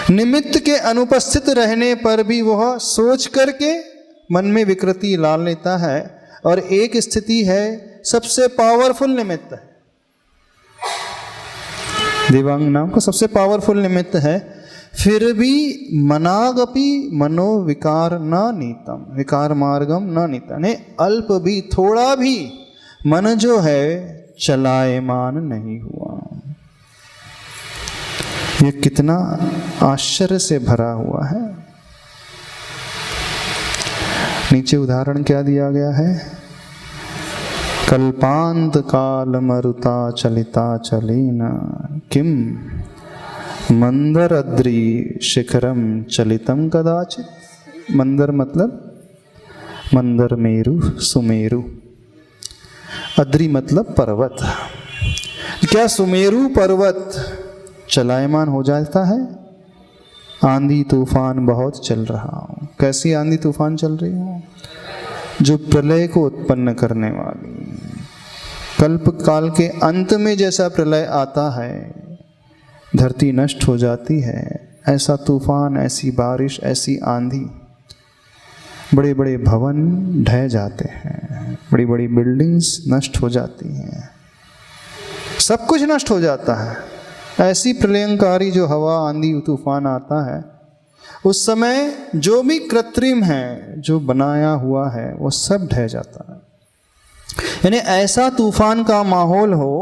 निमित्त के अनुपस्थित रहने पर भी वह सोच करके मन में विकृति ला लेता है। और एक स्थिति है सबसे पावरफुल निमित्त है, देवांग नाम का सबसे पावरफुल निमित्त है, फिर भी मनागपि मनो विकार न नीतम, विकार मार्गम न नीतम, ने अल्प भी, थोड़ा भी मन जो है चलायमान नहीं हुआ। ये कितना आश्चर्य से भरा हुआ है। नीचे उदाहरण क्या दिया गया है? कल्पांत काल मरुता चलिता चलीन किम मंदर अद्रि शिखरम चलितम कदाचित। मंदर मतलब मंदर मेरु, सुमेरु। अद्रि मतलब पर्वत। क्या सुमेरु पर्वत चलायमान हो जाता है? आंधी तूफान बहुत चल रहा हो। कैसी आंधी तूफान चल रही हो? जो प्रलय को उत्पन्न करने वाली, कल्प काल के अंत में जैसा प्रलय आता है, धरती नष्ट हो जाती है, ऐसा तूफान, ऐसी बारिश, ऐसी आंधी, बड़े बड़े भवन ढह जाते हैं, बड़ी बड़ी बिल्डिंग्स नष्ट हो जाती हैं, सब कुछ नष्ट हो जाता है। ऐसी प्रलयंकारी जो हवा आंधी तूफान आता है, उस समय जो भी कृत्रिम है, जो बनाया हुआ है, वो सब ढह जाता है। यानी ऐसा तूफान का माहौल हो,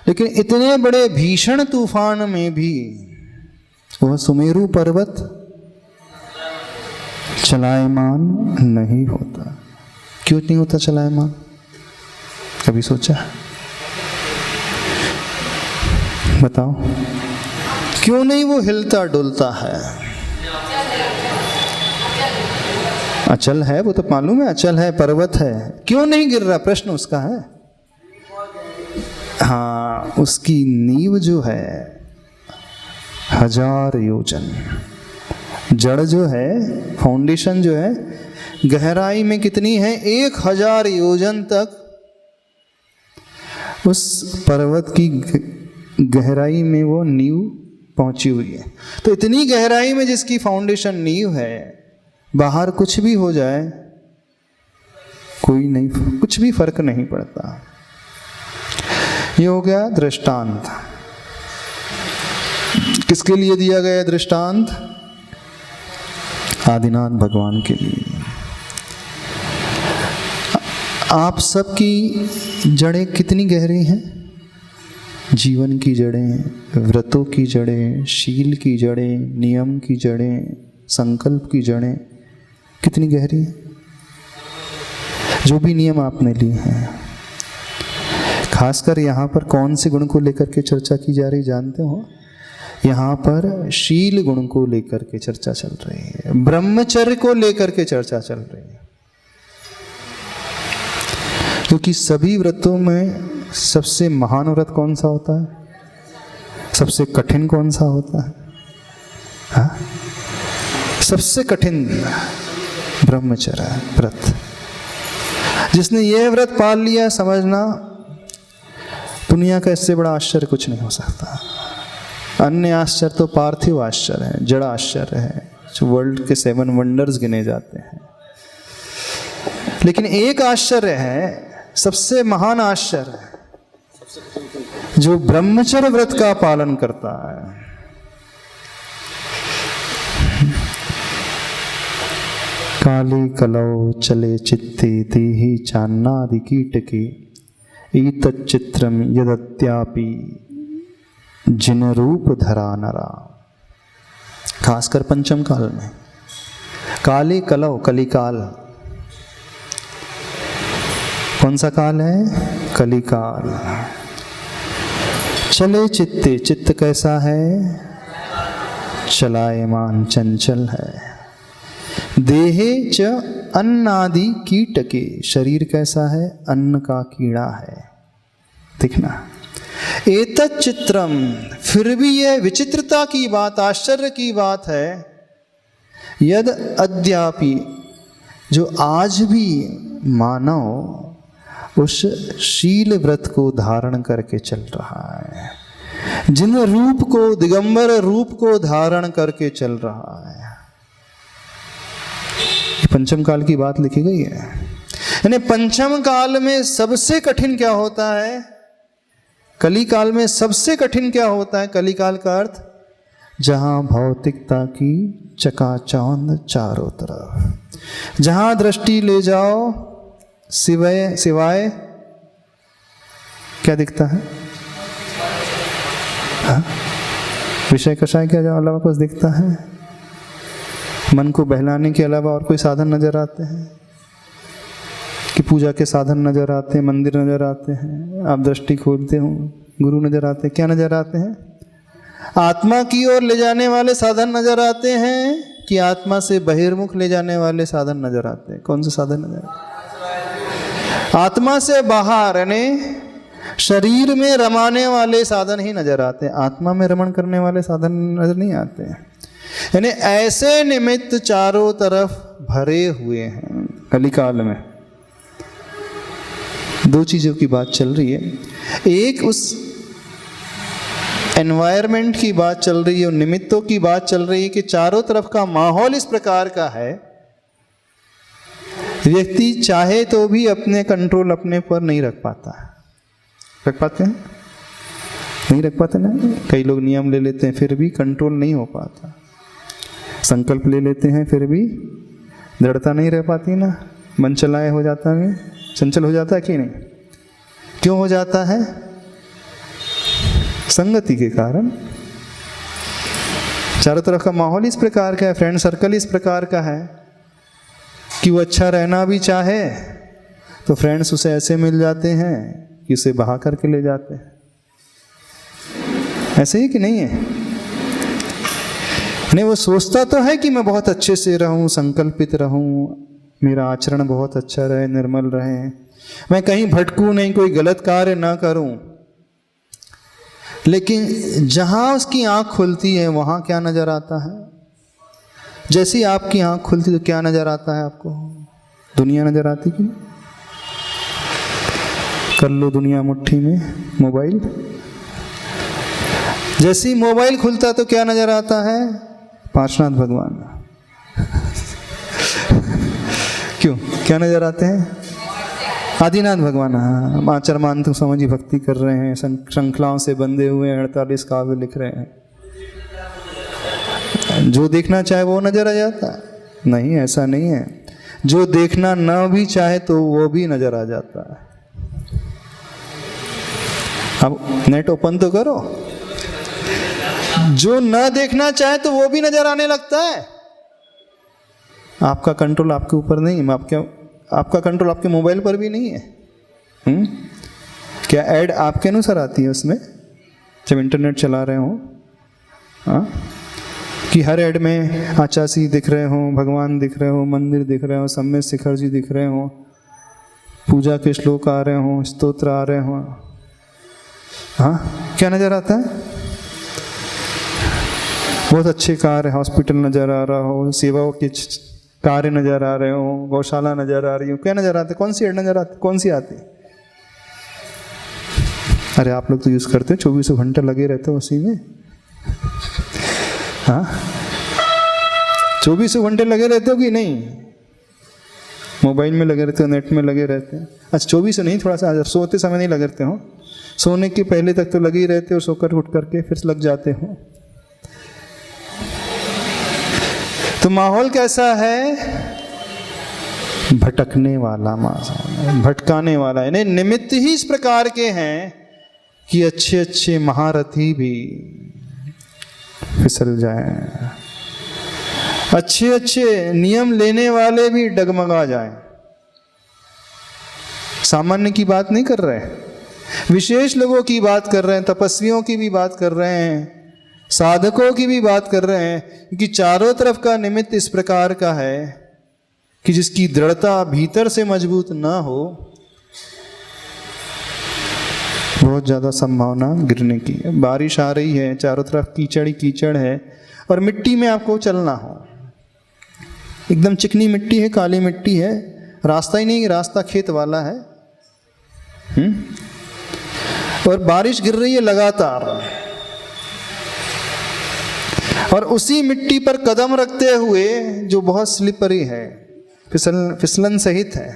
लेकिन इतने बड़े भीषण तूफान में भी वह सुमेरु पर्वत चलायमान नहीं होता। क्यों नहीं होता चलायमान? कभी सोचा? बताओ, क्यों नहीं वो हिलता डुलता है? अचल है, वो तो मालूम है, अचल है, पर्वत है, क्यों नहीं गिर रहा? प्रश्न उसका है। हाँ, उसकी नींव जो है 1000 योजन, जड़ जो है, फाउंडेशन जो है, गहराई में कितनी है? 1000 योजन तक उस पर्वत की गहराई में वो नींव पहुंची हुई है। तो इतनी गहराई में जिसकी फाउंडेशन नींव है, बाहर कुछ भी हो जाए कोई नहीं, कुछ भी फर्क नहीं पड़ता। ये हो गया दृष्टांत। किसके लिए दिया गया दृष्टांत? आदिनाथ भगवान के लिए। आप सबकी जड़ें कितनी गहरी हैं? जीवन की जड़ें, व्रतों की जड़ें, शील की जड़ें, नियम की जड़ें, संकल्प की जड़ें कितनी गहरी हैं? जो भी नियम आपने लिए हैं, खासकर यहाँ पर कौन से गुण को लेकर के चर्चा की जा रही जानते हो? यहाँ पर शील गुण को लेकर के चर्चा चल रही है, ब्रह्मचर्य को लेकर के चर्चा चल रही है। क्योंकि सभी व्रतों में सबसे महान व्रत कौन सा होता है? सबसे कठिन कौन सा होता है? हाँ? सबसे कठिन ब्रह्मचर्य व्रत। जिसने यह व्रत पाल लिया, समझना दुनिया का इससे बड़ा आश्चर्य कुछ नहीं हो सकता। अन्य आश्चर्य तो पार्थिव आश्चर्य है, जड़ आश्चर्य है, जो वर्ल्ड के 7 वंडर्स गिने जाते हैं। लेकिन एक आश्चर्य है, सबसे महान आश्चर्य, जो ब्रह्मचर्य व्रत का पालन करता है। काले कलौ चले चित्ते देहि चान्नादि कीटके ईतच्चित्रम यदत्यापि जिन रूप धरा नरा। खासकर पंचम काल में काले कलौ, कलिकाल। कौन सा काल है? कलिकाल। चले चित्ते, चित्त कैसा है? चलायमान, चंचल है। देहे च अन्नादि कीटके, शरीर कैसा है? अन्न का कीड़ा है। दिखना, एतत् चित्रम, फिर भी यह विचित्रता की बात, आश्चर्य की बात है, यद अद्यापि, जो आज भी मानव उस शील व्रत को धारण करके चल रहा है, जिन रूप को, दिगंबर रूप को धारण करके चल रहा है। पंचम काल की बात लिखी गई है। यानी पंचम काल में सबसे कठिन क्या होता है? कली काल में सबसे कठिन क्या होता है? कली काल का अर्थ जहां भौतिकता की चकाचौंध चारों तरफ, जहां दृष्टि ले जाओ सिवाय क्या दिखता है? हाँ? विषय कषाय के अलावा कुछ दिखता है? मन को बहलाने के अलावा और कोई साधन नजर आते हैं? कि पूजा के साधन नजर आते हैं, मंदिर नजर आते हैं, आप दृष्टि खोलते हो, गुरु नजर आते हैं, क्या नजर आते हैं? आत्मा की ओर ले जाने वाले साधन नजर आते हैं कि आत्मा से बहिर्मुख ले जाने वाले साधन नजर आते हैं? कौन से साधन नजर आते हैं? आत्मा से बाहर, यानी शरीर में रमाने वाले साधन ही नजर आते हैं, आत्मा में रमण करने वाले साधन नजर नहीं आते हैं। यानी ऐसे निमित्त चारों तरफ भरे हुए हैं कलिकाल में। दो चीजों की बात चल रही है, एक उस एनवायरनमेंट की बात चल रही है और निमित्तों की बात चल रही है कि चारों तरफ का माहौल इस प्रकार का है, व्यक्ति चाहे तो भी अपने कंट्रोल अपने पर नहीं रख पाता। रख पाते हैं? नहीं रख पाते ना। कई लोग नियम ले लेते हैं फिर भी कंट्रोल नहीं हो पाता, संकल्प ले लेते हैं फिर भी दृढ़ता नहीं रह पाती ना, मन चलाए हो जाता है, चंचल हो जाता है कि नहीं? क्यों हो जाता है? संगति के कारण। चारों तरफ का माहौल इस प्रकार का है, फ्रेंड सर्कल इस प्रकार का है कि वो अच्छा रहना भी चाहे तो फ्रेंड्स उसे ऐसे मिल जाते हैं कि उसे बहा करके ले जाते हैं। ऐसे ही कि नहीं है? नहीं, वो सोचता तो है कि मैं बहुत अच्छे से रहूं, संकल्पित रहूं, मेरा आचरण बहुत अच्छा रहे, निर्मल रहे, मैं कहीं भटकूं नहीं, कोई गलत कार्य ना करूं। लेकिन जहां उसकी आंख खुलती है वहां क्या नजर आता है? जैसी आपकी आंख खुलती तो क्या नजर आता है आपको? दुनिया नजर आती कि नहीं? कर लो दुनिया मुट्ठी में, मोबाइल। जैसी मोबाइल खुलता तो क्या नजर आता है? पार्श्वनाथ भगवान। क्यों, क्या नजर आते हैं? आदिनाथ भगवान। हाँ, आचरमान तुम समझी भक्ति कर रहे हैं, श्रृंखलाओं से बंधे हुए 48 काव्य लिख रहे हैं, जो देखना चाहे वो नजर आ जाता है? नहीं, ऐसा नहीं है। जो देखना ना भी चाहे तो वो भी नजर आ जाता है। अब नेट ओपन तो करो, जो ना देखना चाहे तो वो भी नजर आने लगता है। आपका कंट्रोल आपके ऊपर नहीं है, आपका कंट्रोल आपके मोबाइल पर भी नहीं है। क्या ऐड आपके अनुसार आती है उसमें जब इंटरनेट चला रहे हो? हाँ, कि हर ऐड में आचासी दिख रहे हो, भगवान दिख रहे हो, मंदिर दिख रहे हो, सम्मेत शिखर जी दिख रहे हो, पूजा के श्लोक आ रहे हो, स्तोत्र आ रहे हो। हाँ, क्या नजर आता है? बहुत अच्छे कार्य, हॉस्पिटल नजर आ रहा हो, सेवाओं के कार्य नजर आ रहे हो, गौशाला नजर आ रही हो, क्या नजर आते? कौन सी ऐड नजर आती? कौन सी आती? अरे आप लोग तो यूज करते हो, 24 घंटे लगे रहते हो उसी में। हाँ, 24 घंटे लगे रहते हो कि नहीं? मोबाइल में लगे रहते हो, नेट में लगे रहते हैं? अच्छा, 24 नहीं, थोड़ा सा सोते समय नहीं लगे रहते हो, सोने के पहले तक तो लगे ही रहते हो, सोकर उठ करके फिर लग जाते हो। तो माहौल कैसा है? भटकने वाला माहौल, भटकाने वाला है। नहीं, निमित्त ही इस प्रकार के हैं कि अच्छे अच्छे महारथी भी फिसल जाएं, अच्छे अच्छे नियम लेने वाले भी डगमगा जाएं। सामान्य की बात नहीं कर रहे, विशेष लोगों की बात कर रहे हैं, तपस्वियों की भी बात कर रहे हैं, साधकों की भी बात कर रहे हैं, क्योंकि चारों तरफ का निमित्त इस प्रकार का है कि जिसकी दृढ़ता भीतर से मजबूत ना हो, बहुत ज़्यादा संभावना गिरने की है। बारिश आ रही है, चारों तरफ कीचड़ ही कीचड़ है, और मिट्टी में आपको चलना हो, एकदम चिकनी मिट्टी है, काली मिट्टी है, रास्ता ही नहीं, रास्ता खेत वाला है। और बारिश गिर रही है लगातार, और उसी मिट्टी पर कदम रखते हुए जो बहुत स्लिपरी है, फिसलन सहित है,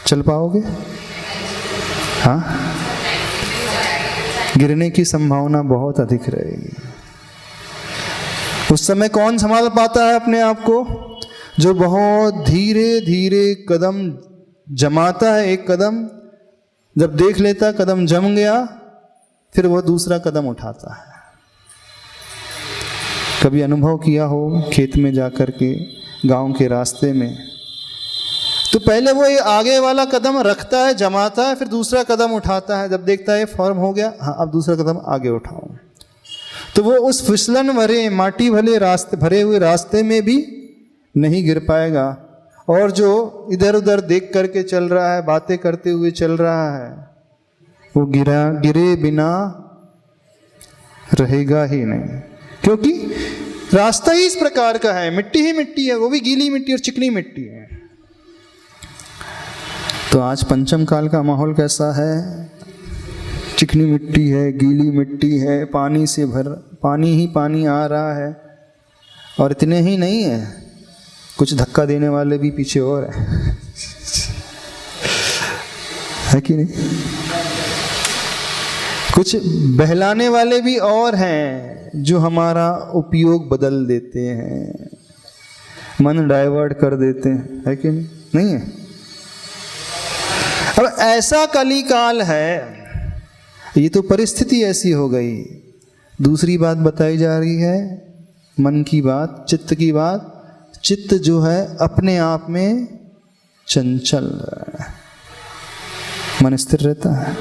चल पाओगे? हाँ, गिरने की संभावना बहुत अधिक रहेगी। उस समय कौन संभाल पाता है अपने आप को? जो बहुत धीरे धीरे कदम जमाता है, एक कदम जब देख लेता कदम जम गया, फिर वह दूसरा कदम उठाता है। कभी अनुभव किया हो खेत में जाकर के, गांव के रास्ते में, तो पहले वो ये आगे वाला कदम रखता है, जमाता है, फिर दूसरा कदम उठाता है, जब देखता है फॉर्म हो गया, हाँ अब दूसरा कदम आगे उठाओ। तो वो उस फिसलन भरे, माटी भले रास्ते, भरे हुए रास्ते में भी नहीं गिर पाएगा, और जो इधर उधर देख करके चल रहा है, बातें करते हुए चल रहा है, वो गिरे बिना रहेगा ही नहीं, क्योंकि रास्ता ही इस प्रकार का है, मिट्टी ही मिट्टी है, वो भी गीली मिट्टी और चिकनी मिट्टी है। तो आज पंचम काल का माहौल कैसा है? चिकनी मिट्टी है, गीली मिट्टी है, पानी से पानी ही पानी आ रहा है, और इतने ही नहीं है, कुछ धक्का देने वाले भी पीछे और है कि नहीं? कुछ बहलाने वाले भी और हैं जो हमारा उपयोग बदल देते हैं, मन डाइवर्ट कर देते हैं, है कि नहीं है? अब ऐसा कलिकाल है, ये तो परिस्थिति ऐसी हो गई। दूसरी बात बताई जा रही है, मन की बात, चित्त की बात। चित्त जो है अपने आप में चंचल है, मन स्थिर रहता है।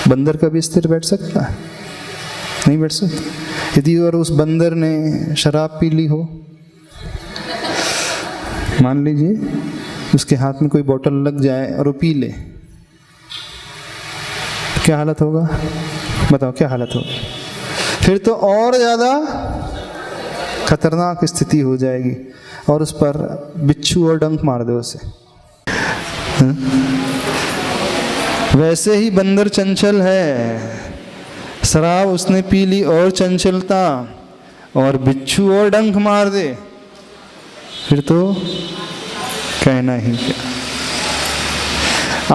बंदर कभी स्थिर बैठ सकता है? नहीं बैठ सकता। यदि और उस बंदर ने शराब पी ली हो, मान लीजिए उसके हाथ में कोई बोतल लग जाए और वो पी ले, क्या हालत होगा? बताओ क्या हालत होगी? फिर तो और ज़्यादा खतरनाक स्थिति हो जाएगी और उस पर बिच्छू और डंक मार दो उसे। वैसे ही बंदर चंचल है, शराब उसने पी ली और चंचलता, और बिच्छू और डंक मार दे, फिर तो कहना ही क्या।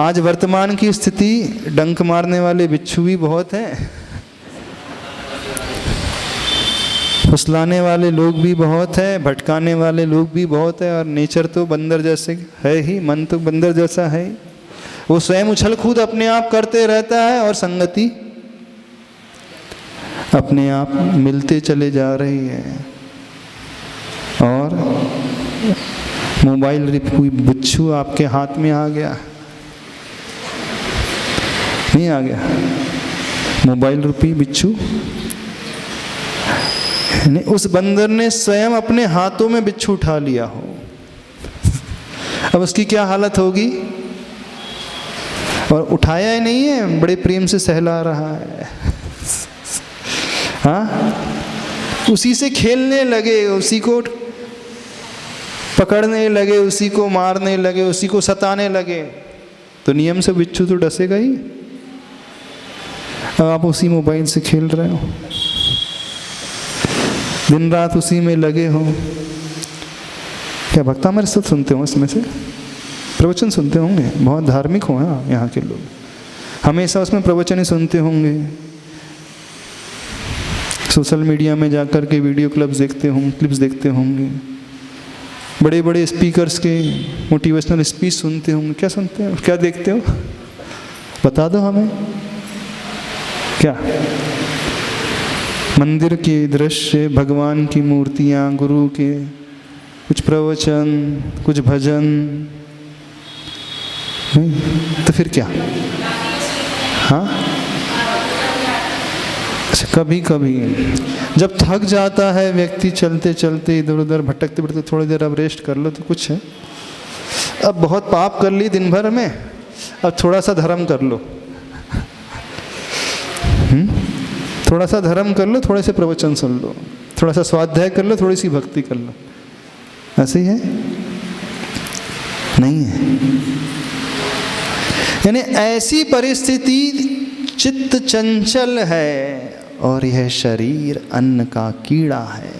आज वर्तमान की स्थिति, डंक मारने वाले बिच्छू भी बहुत हैं, फुसलाने वाले लोग भी बहुत हैं, भटकाने वाले लोग भी बहुत हैं, और नेचर तो बंदर जैसे है ही, मन तो बंदर जैसा है। वो स्वयं उछल कूद अपने आप करते रहता है और संगति अपने आप मिलते चले जा रही है। और मोबाइल रूपी बिच्छू आपके हाथ में आ गया, नहीं आ गया? मोबाइल रूपी बिच्छू, उस बंदर ने स्वयं अपने हाथों में बिच्छू उठा लिया हो, अब उसकी क्या हालत होगी? और उठाया ही नहीं है, बड़े प्रेम से सहला रहा है, हाँ, उसी से खेलने लगे, उसी को पकड़ने लगे, उसी को मारने लगे, उसी को सताने लगे, तो नियम से बिच्छू तो डसेगा ही। अब आप उसी मोबाइल से खेल रहे हो, दिन रात उसी में लगे हो। क्या भक्ता हमारे सब सुनते हो? इसमें से प्रवचन सुनते होंगे, बहुत धार्मिक हो यहाँ के लोग, हमेशा उसमें प्रवचन ही सुनते होंगे, सोशल मीडिया में जाकर के वीडियो क्लिप्स देखते होंगे, बड़े बड़े स्पीकर्स के मोटिवेशनल स्पीच सुनते होंगे। क्या सुनते हो, क्या देखते हो? बता दो हमें। क्या? मंदिर के दृश्य, भगवान की मूर्तियाँ, गुरु के कुछ प्रवचन, कुछ भजन, नहीं तो फिर क्या? हाँ, कभी कभी जब थक जाता है व्यक्ति, चलते चलते इधर उधर भटकते भटकते, थोड़ी देर अब रेस्ट कर लो तो कुछ है, अब बहुत पाप कर ली दिन भर में, अब थोड़ा सा धर्म कर लो, थोड़ा सा धर्म कर लो, थोड़े से प्रवचन सुन लो, थोड़ा सा स्वाध्याय कर लो, थोड़ी सी भक्ति कर लो। ऐसे ही है? नहीं है। यानी ऐसी परिस्थिति, चित्त चंचल है और यह शरीर अन्न का कीड़ा है।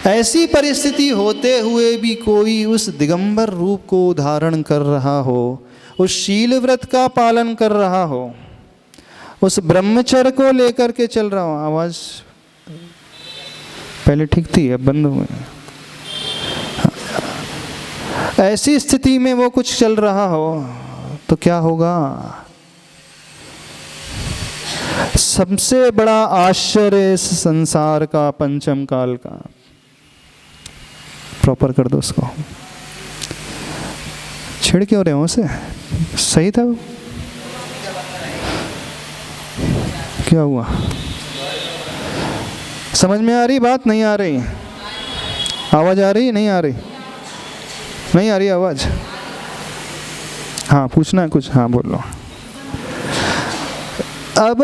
ऐसी परिस्थिति होते हुए भी कोई उस दिगंबर रूप को धारण कर रहा हो, उस शील व्रत का पालन कर रहा हो, उस ब्रह्मचर्य को लेकर के चल रहा हो। आवाज पहले ठीक थी, अब बंद हो गई। ऐसी स्थिति में वो कुछ चल रहा हो तो क्या होगा? सबसे बड़ा आश्चर्य इस संसार का, पंचम काल का, प्रॉपर कर दो उसको। छिड़ क्यों रहे हो उसे? सही था वो? क्या हुआ? समझ में आ रही बात? नहीं आ रही? आवाज आ रही? नहीं आ रही? नहीं आ रही आवाज? हाँ, पूछना है कुछ? हाँ बोलो। अब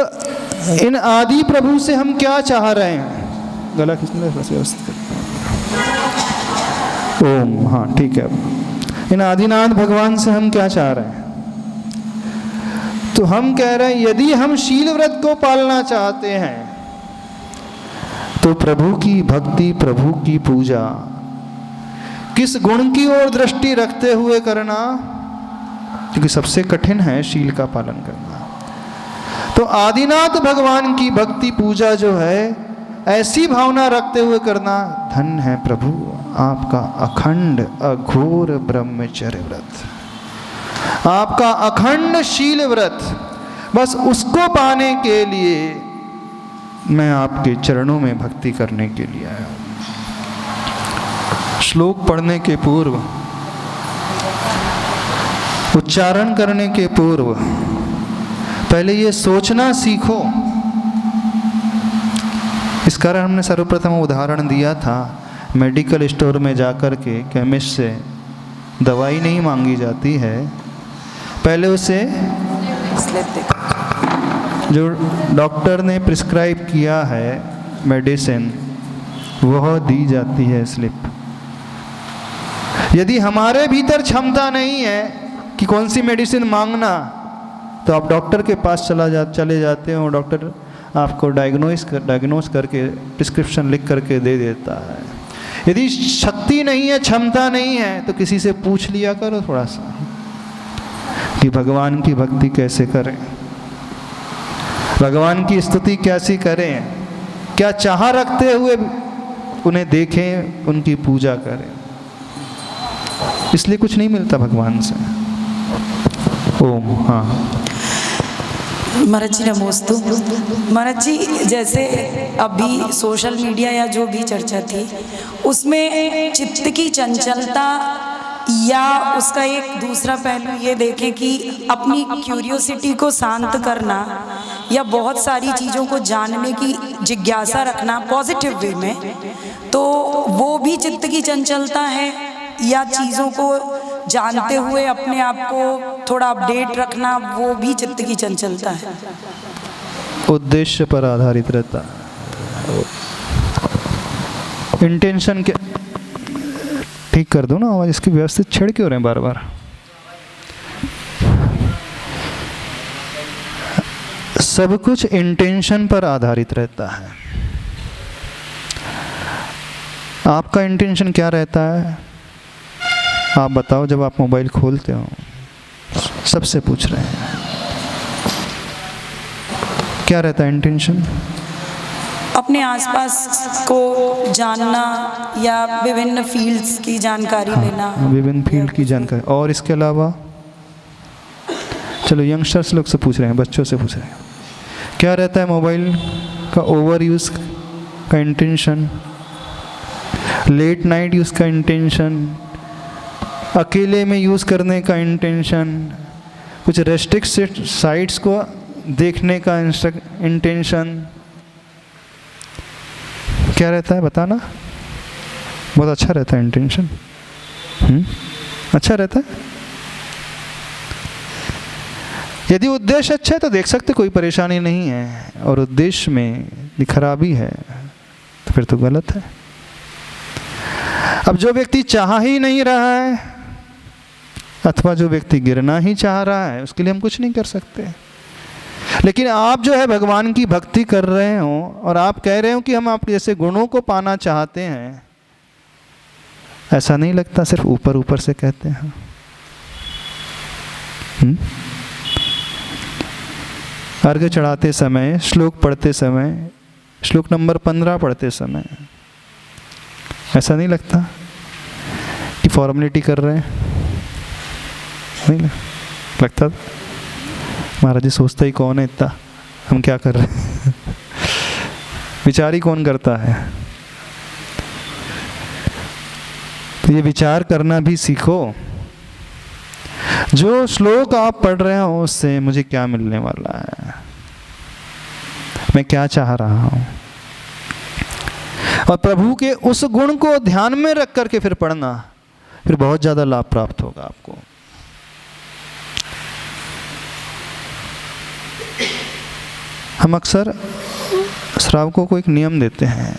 इन आदि प्रभु से हम क्या चाह रहे हैं? गला खींचना व्यवस्थित। ओम, हाँ ठीक है। इन आदिनाथ भगवान से हम क्या चाह रहे हैं? तो हम कह रहे हैं यदि हम शील व्रत को पालना चाहते हैं तो प्रभु की भक्ति, प्रभु की पूजा किस गुण की ओर दृष्टि रखते हुए करना? क्योंकि सबसे कठिन है शील का पालन करना। तो आदिनाथ भगवान की भक्ति पूजा जो है ऐसी भावना रखते हुए करना। धन्य है प्रभु आपका अखंड अघोर ब्रह्मचर्य व्रत, आपका अखंड शील व्रत। बस उसको पाने के लिए मैं आपके चरणों में भक्ति करने के लिए आया हूँ। श्लोक पढ़ने के पूर्व, उच्चारण करने के पूर्व पहले ये सोचना सीखो। इस कारण हमने सर्वप्रथम उदाहरण दिया था, मेडिकल स्टोर में जाकर के केमिस्ट से दवाई नहीं मांगी जाती है, पहले उसे जो डॉक्टर ने प्रिस्क्राइब किया है मेडिसिन वह दी जाती है स्लिप। यदि हमारे भीतर क्षमता नहीं है कि कौन सी मेडिसिन मांगना, तो आप डॉक्टर के पास चले जाते हो, डॉक्टर आपको डायग्नोस करके प्रिस्क्रिप्शन लिख करके दे देता है। यदि शक्ति नहीं है, क्षमता नहीं है, तो किसी से पूछ लिया करो थोड़ा सा कि भगवान की भक्ति कैसे करें, भगवान की स्तुति कैसी करें, क्या चाह रखते हुए उन्हें देखें, उनकी पूजा करें। इसलिए कुछ नहीं मिलता भगवान से। ओम। हाँ महाराज जी नमोस्तु। महाराज जी जैसे अभी सोशल मीडिया या जो भी चर्चा थी उसमें चित्त की चंचलता या उसका एक दूसरा पहलू ये देखें कि अपनी क्यूरियोसिटी को शांत करना या बहुत सारी चीज़ों को जानने की जिज्ञासा रखना पॉजिटिव वे में, तो वो भी चित्त की चंचलता है या चीज़ों को जानते हुए अपने आप को थोड़ा अपडेट रखना वो भी चित्त की चंचलता है? उद्देश्य पर आधारित रहता है। इंटेंशन के ठीक कर दो ना आवाज, इसकी व्यवस्थित छेड़ क्यों रहे हैं बार बार। सब कुछ इंटेंशन पर आधारित रहता है। आपका इंटेंशन क्या रहता है आप बताओ। जब आप मोबाइल खोलते हो, सबसे पूछ रहे हैं क्या रहता है इंटेंशन? अपने आसपास को जानना या विभिन्न फील्ड्स की जानकारी लेना। विभिन्न फील्ड की जानकारी। और इसके अलावा चलो यंगस्टर्स लोग से पूछ रहे हैं, बच्चों से पूछ रहे हैं, क्या रहता है मोबाइल का ओवर यूज़ का इंटेंशन, लेट नाइट यूज़ का इंटेंशन, अकेले में यूज़ करने का इंटेंशन, कुछ रेस्ट्रिक्टेड साइट्स को देखने का इंटेंशन, क्या रहता है बताना। बहुत अच्छा रहता है इंटेंशन। अच्छा रहता है। यदि उद्देश्य अच्छा है तो देख सकते, कोई परेशानी नहीं है, और उद्देश्य में खराबी है तो फिर तो गलत है। अब जो व्यक्ति चाह ही नहीं रहा है अथवा जो व्यक्ति गिरना ही चाह रहा है, उसके लिए हम कुछ नहीं कर सकते। लेकिन आप जो है भगवान की भक्ति कर रहे हो और आप कह रहे हो कि हम आप जैसे गुणों को पाना चाहते हैं, ऐसा नहीं लगता सिर्फ ऊपर ऊपर से कहते हैं। अर्घ्य चढ़ाते समय, श्लोक पढ़ते समय, श्लोक नंबर 15 पढ़ते समय ऐसा नहीं लगता कि फॉर्मेलिटी कर रहे हैं? नहीं लगता। महाराज जी सोचता ही कौन है इतना, हम क्या कर रहे हैं। विचार ही कौन करता है। तो ये विचार करना भी सीखो। जो श्लोक आप पढ़ रहे हो उससे मुझे क्या मिलने वाला है, मैं क्या चाह रहा हूं, और प्रभु के उस गुण को ध्यान में रख करके फिर पढ़ना, फिर बहुत ज़्यादा लाभ प्राप्त होगा आपको। हम अक्सर श्रावकों को एक नियम देते हैं।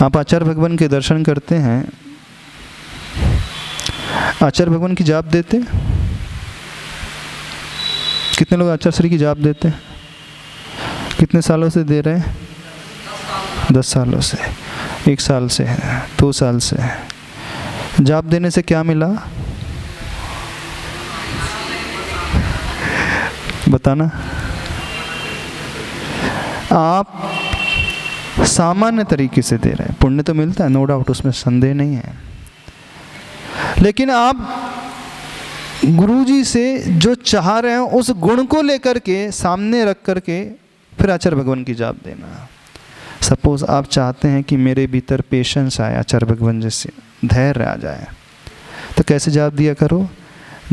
आप आचार्य भगवान के दर्शन करते हैं, आचार्य भगवान की जाप देते? कितने लोग आचार्य श्री की जाप देते हैं? कितने सालों से दे रहे हैं? 10 सालों से, 1 साल से है, 2 साल से है। जाप देने से क्या मिला बताना? आप सामान्य तरीके से दे रहे हैं, पुण्य तो मिलता है, नो डाउट, उसमें संदेह नहीं है। लेकिन आप गुरुजी से जो चाह रहे हैं उस गुण को लेकर के सामने रख कर के फिर आचार्य भगवान की जाप देना। सपोज आप चाहते हैं कि मेरे भीतर पेशेंस आए, आचार्य भगवान जैसे धैर्य आ जाए, तो कैसे जाप दिया करो?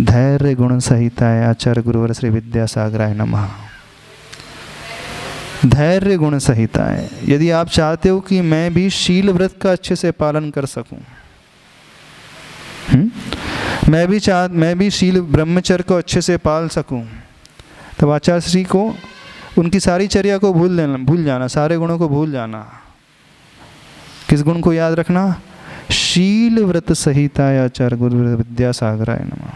धैर्य गुण सहिताय आचार्य गुरुवर श्री विद्यासागराय नमः। धैर्य गुण सहिताय। यदि आप चाहते हो कि मैं भी शील व्रत का अच्छे से पालन कर सकूं, मैं भी शील ब्रह्मचर्य को अच्छे से पाल सकूं, तब आचार्य श्री को उनकी सारी चर्या को भूल जाना, सारे गुणों को भूल जाना। किस गुण को याद रखना? शील व्रत सहिताय आचार्य गुरु विद्यासागराय नमः।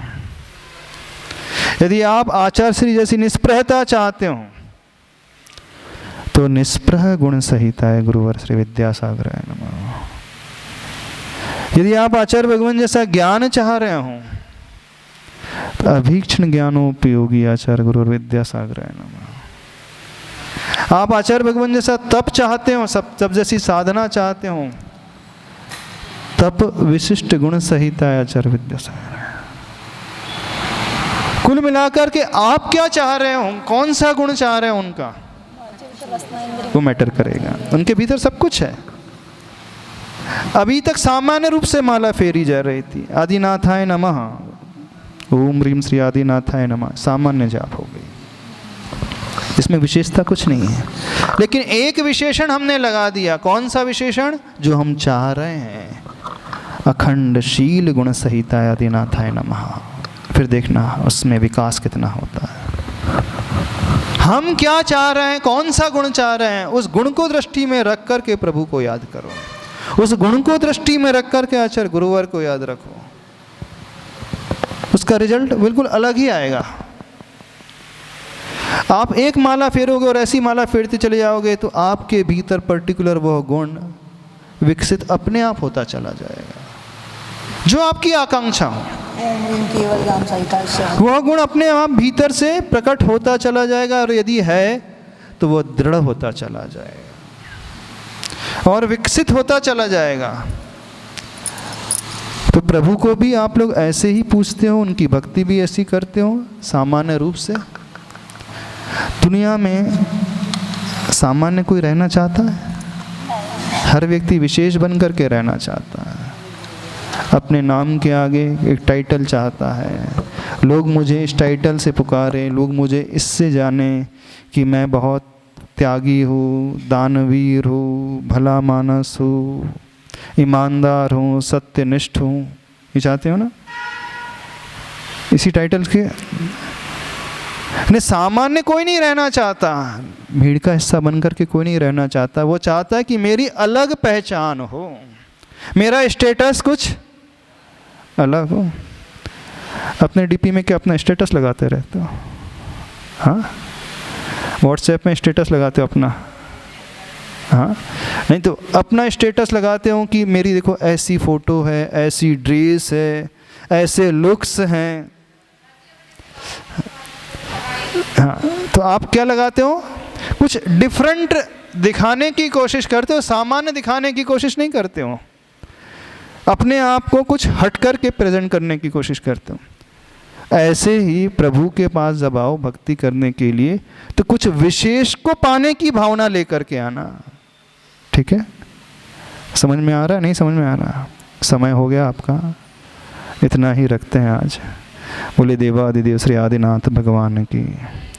यदि आप आचार्य श्री जैसी निष्प्रहता चाहते हो तो निष्प्रह गुण सहिताय गुरुवर श्री विद्यासागराय नमः। यदि आप आचार्य भगवान जैसा ज्ञान चाह रहे हो तो अभीक्षण ज्ञानोपयोगी आचार्य गुरुवर विद्यासागराय नमः। आप आचार्य भगवान जैसा तप चाहते हो, सब तप जैसी साधना चाहते हो, तप विशिष्ट गुण सहिताय आचार्य विद्यासागराय। कुल मिलाकर के आप क्या चाह रहे हो, कौन सा गुण चाह रहे हो, उनका वो मैटर करेगा। उनके भीतर सब कुछ है। अभी तक सामान्य रूप से माला फेरी जा रही थी, आदिनाथाय नमः, ओम ह्रीम श्री आदिनाथाय नमः, सामान्य जाप हो गई, इसमें विशेषता कुछ नहीं है। लेकिन एक विशेषण हमने लगा दिया। कौन सा विशेषण? जो हम चाह रहे हैं, अखंड शील गुण सहिताय आदिनाथाय नमः। फिर देखना उसमें विकास कितना होता है। हम क्या चाह रहे हैं, कौन सा गुण चाह रहे हैं, उस गुण को दृष्टि में रख कर के प्रभु को याद करो, उस गुण को दृष्टि में रख कर के आचार्य गुरुवर को याद रखो, उसका रिजल्ट बिल्कुल अलग ही आएगा। आप एक माला फेरोगे और ऐसी माला फेरते चले जाओगे तो आपके भीतर पर्टिकुलर वह गुण विकसित अपने आप होता चला जाएगा, जो आपकी आकांक्षा हो। वह गुण अपने आप भीतर से प्रकट होता चला जाएगा, और यदि है तो वह दृढ़ होता चला जाएगा और विकसित होता चला जाएगा। तो प्रभु को भी आप लोग ऐसे ही पूछते हो, उनकी भक्ति भी ऐसी करते हो सामान्य रूप से। दुनिया में सामान्य कोई रहना चाहता है? हर व्यक्ति विशेष बन करके रहना चाहता है, अपने नाम के आगे एक टाइटल चाहता है, लोग मुझे इस टाइटल से पुकारें, लोग मुझे इससे जाने कि मैं बहुत त्यागी हूँ, दानवीर हूँ, भला मानस हूँ, ईमानदार हूँ, सत्यनिष्ठ हूँ। ये चाहते हो ना? इसी टाइटल के ने सामान्य कोई नहीं रहना चाहता, भीड़ का हिस्सा बन करके कोई नहीं रहना चाहता। वो चाहता है कि मेरी अलग पहचान हो, मेरा स्टेटस कुछ अलग हो। अपने डीपी में क्या अपना स्टेटस लगाते रहते हो? हाँ, व्हाट्सएप में स्टेटस लगाते हो अपना? हाँ, नहीं तो अपना स्टेटस लगाते हो कि मेरी देखो ऐसी फ़ोटो है, ऐसी ड्रेस है, ऐसे लुक्स हैं। हाँ, तो आप क्या लगाते हो? कुछ डिफरेंट दिखाने की कोशिश करते हो, सामान्य दिखाने की कोशिश नहीं करते हो। अपने आप को कुछ हट कर के प्रेजेंट करने की कोशिश करते हो। ऐसे ही प्रभु के पास जब आओ भक्ति करने के लिए तो कुछ विशेष को पाने की भावना लेकर के आना। ठीक है? समझ में आ रहा है? नहीं समझ में आ रहा? समय हो गया आपका, इतना ही रखते हैं आज। बोले देवादिदेव श्री आदिनाथ भगवान की।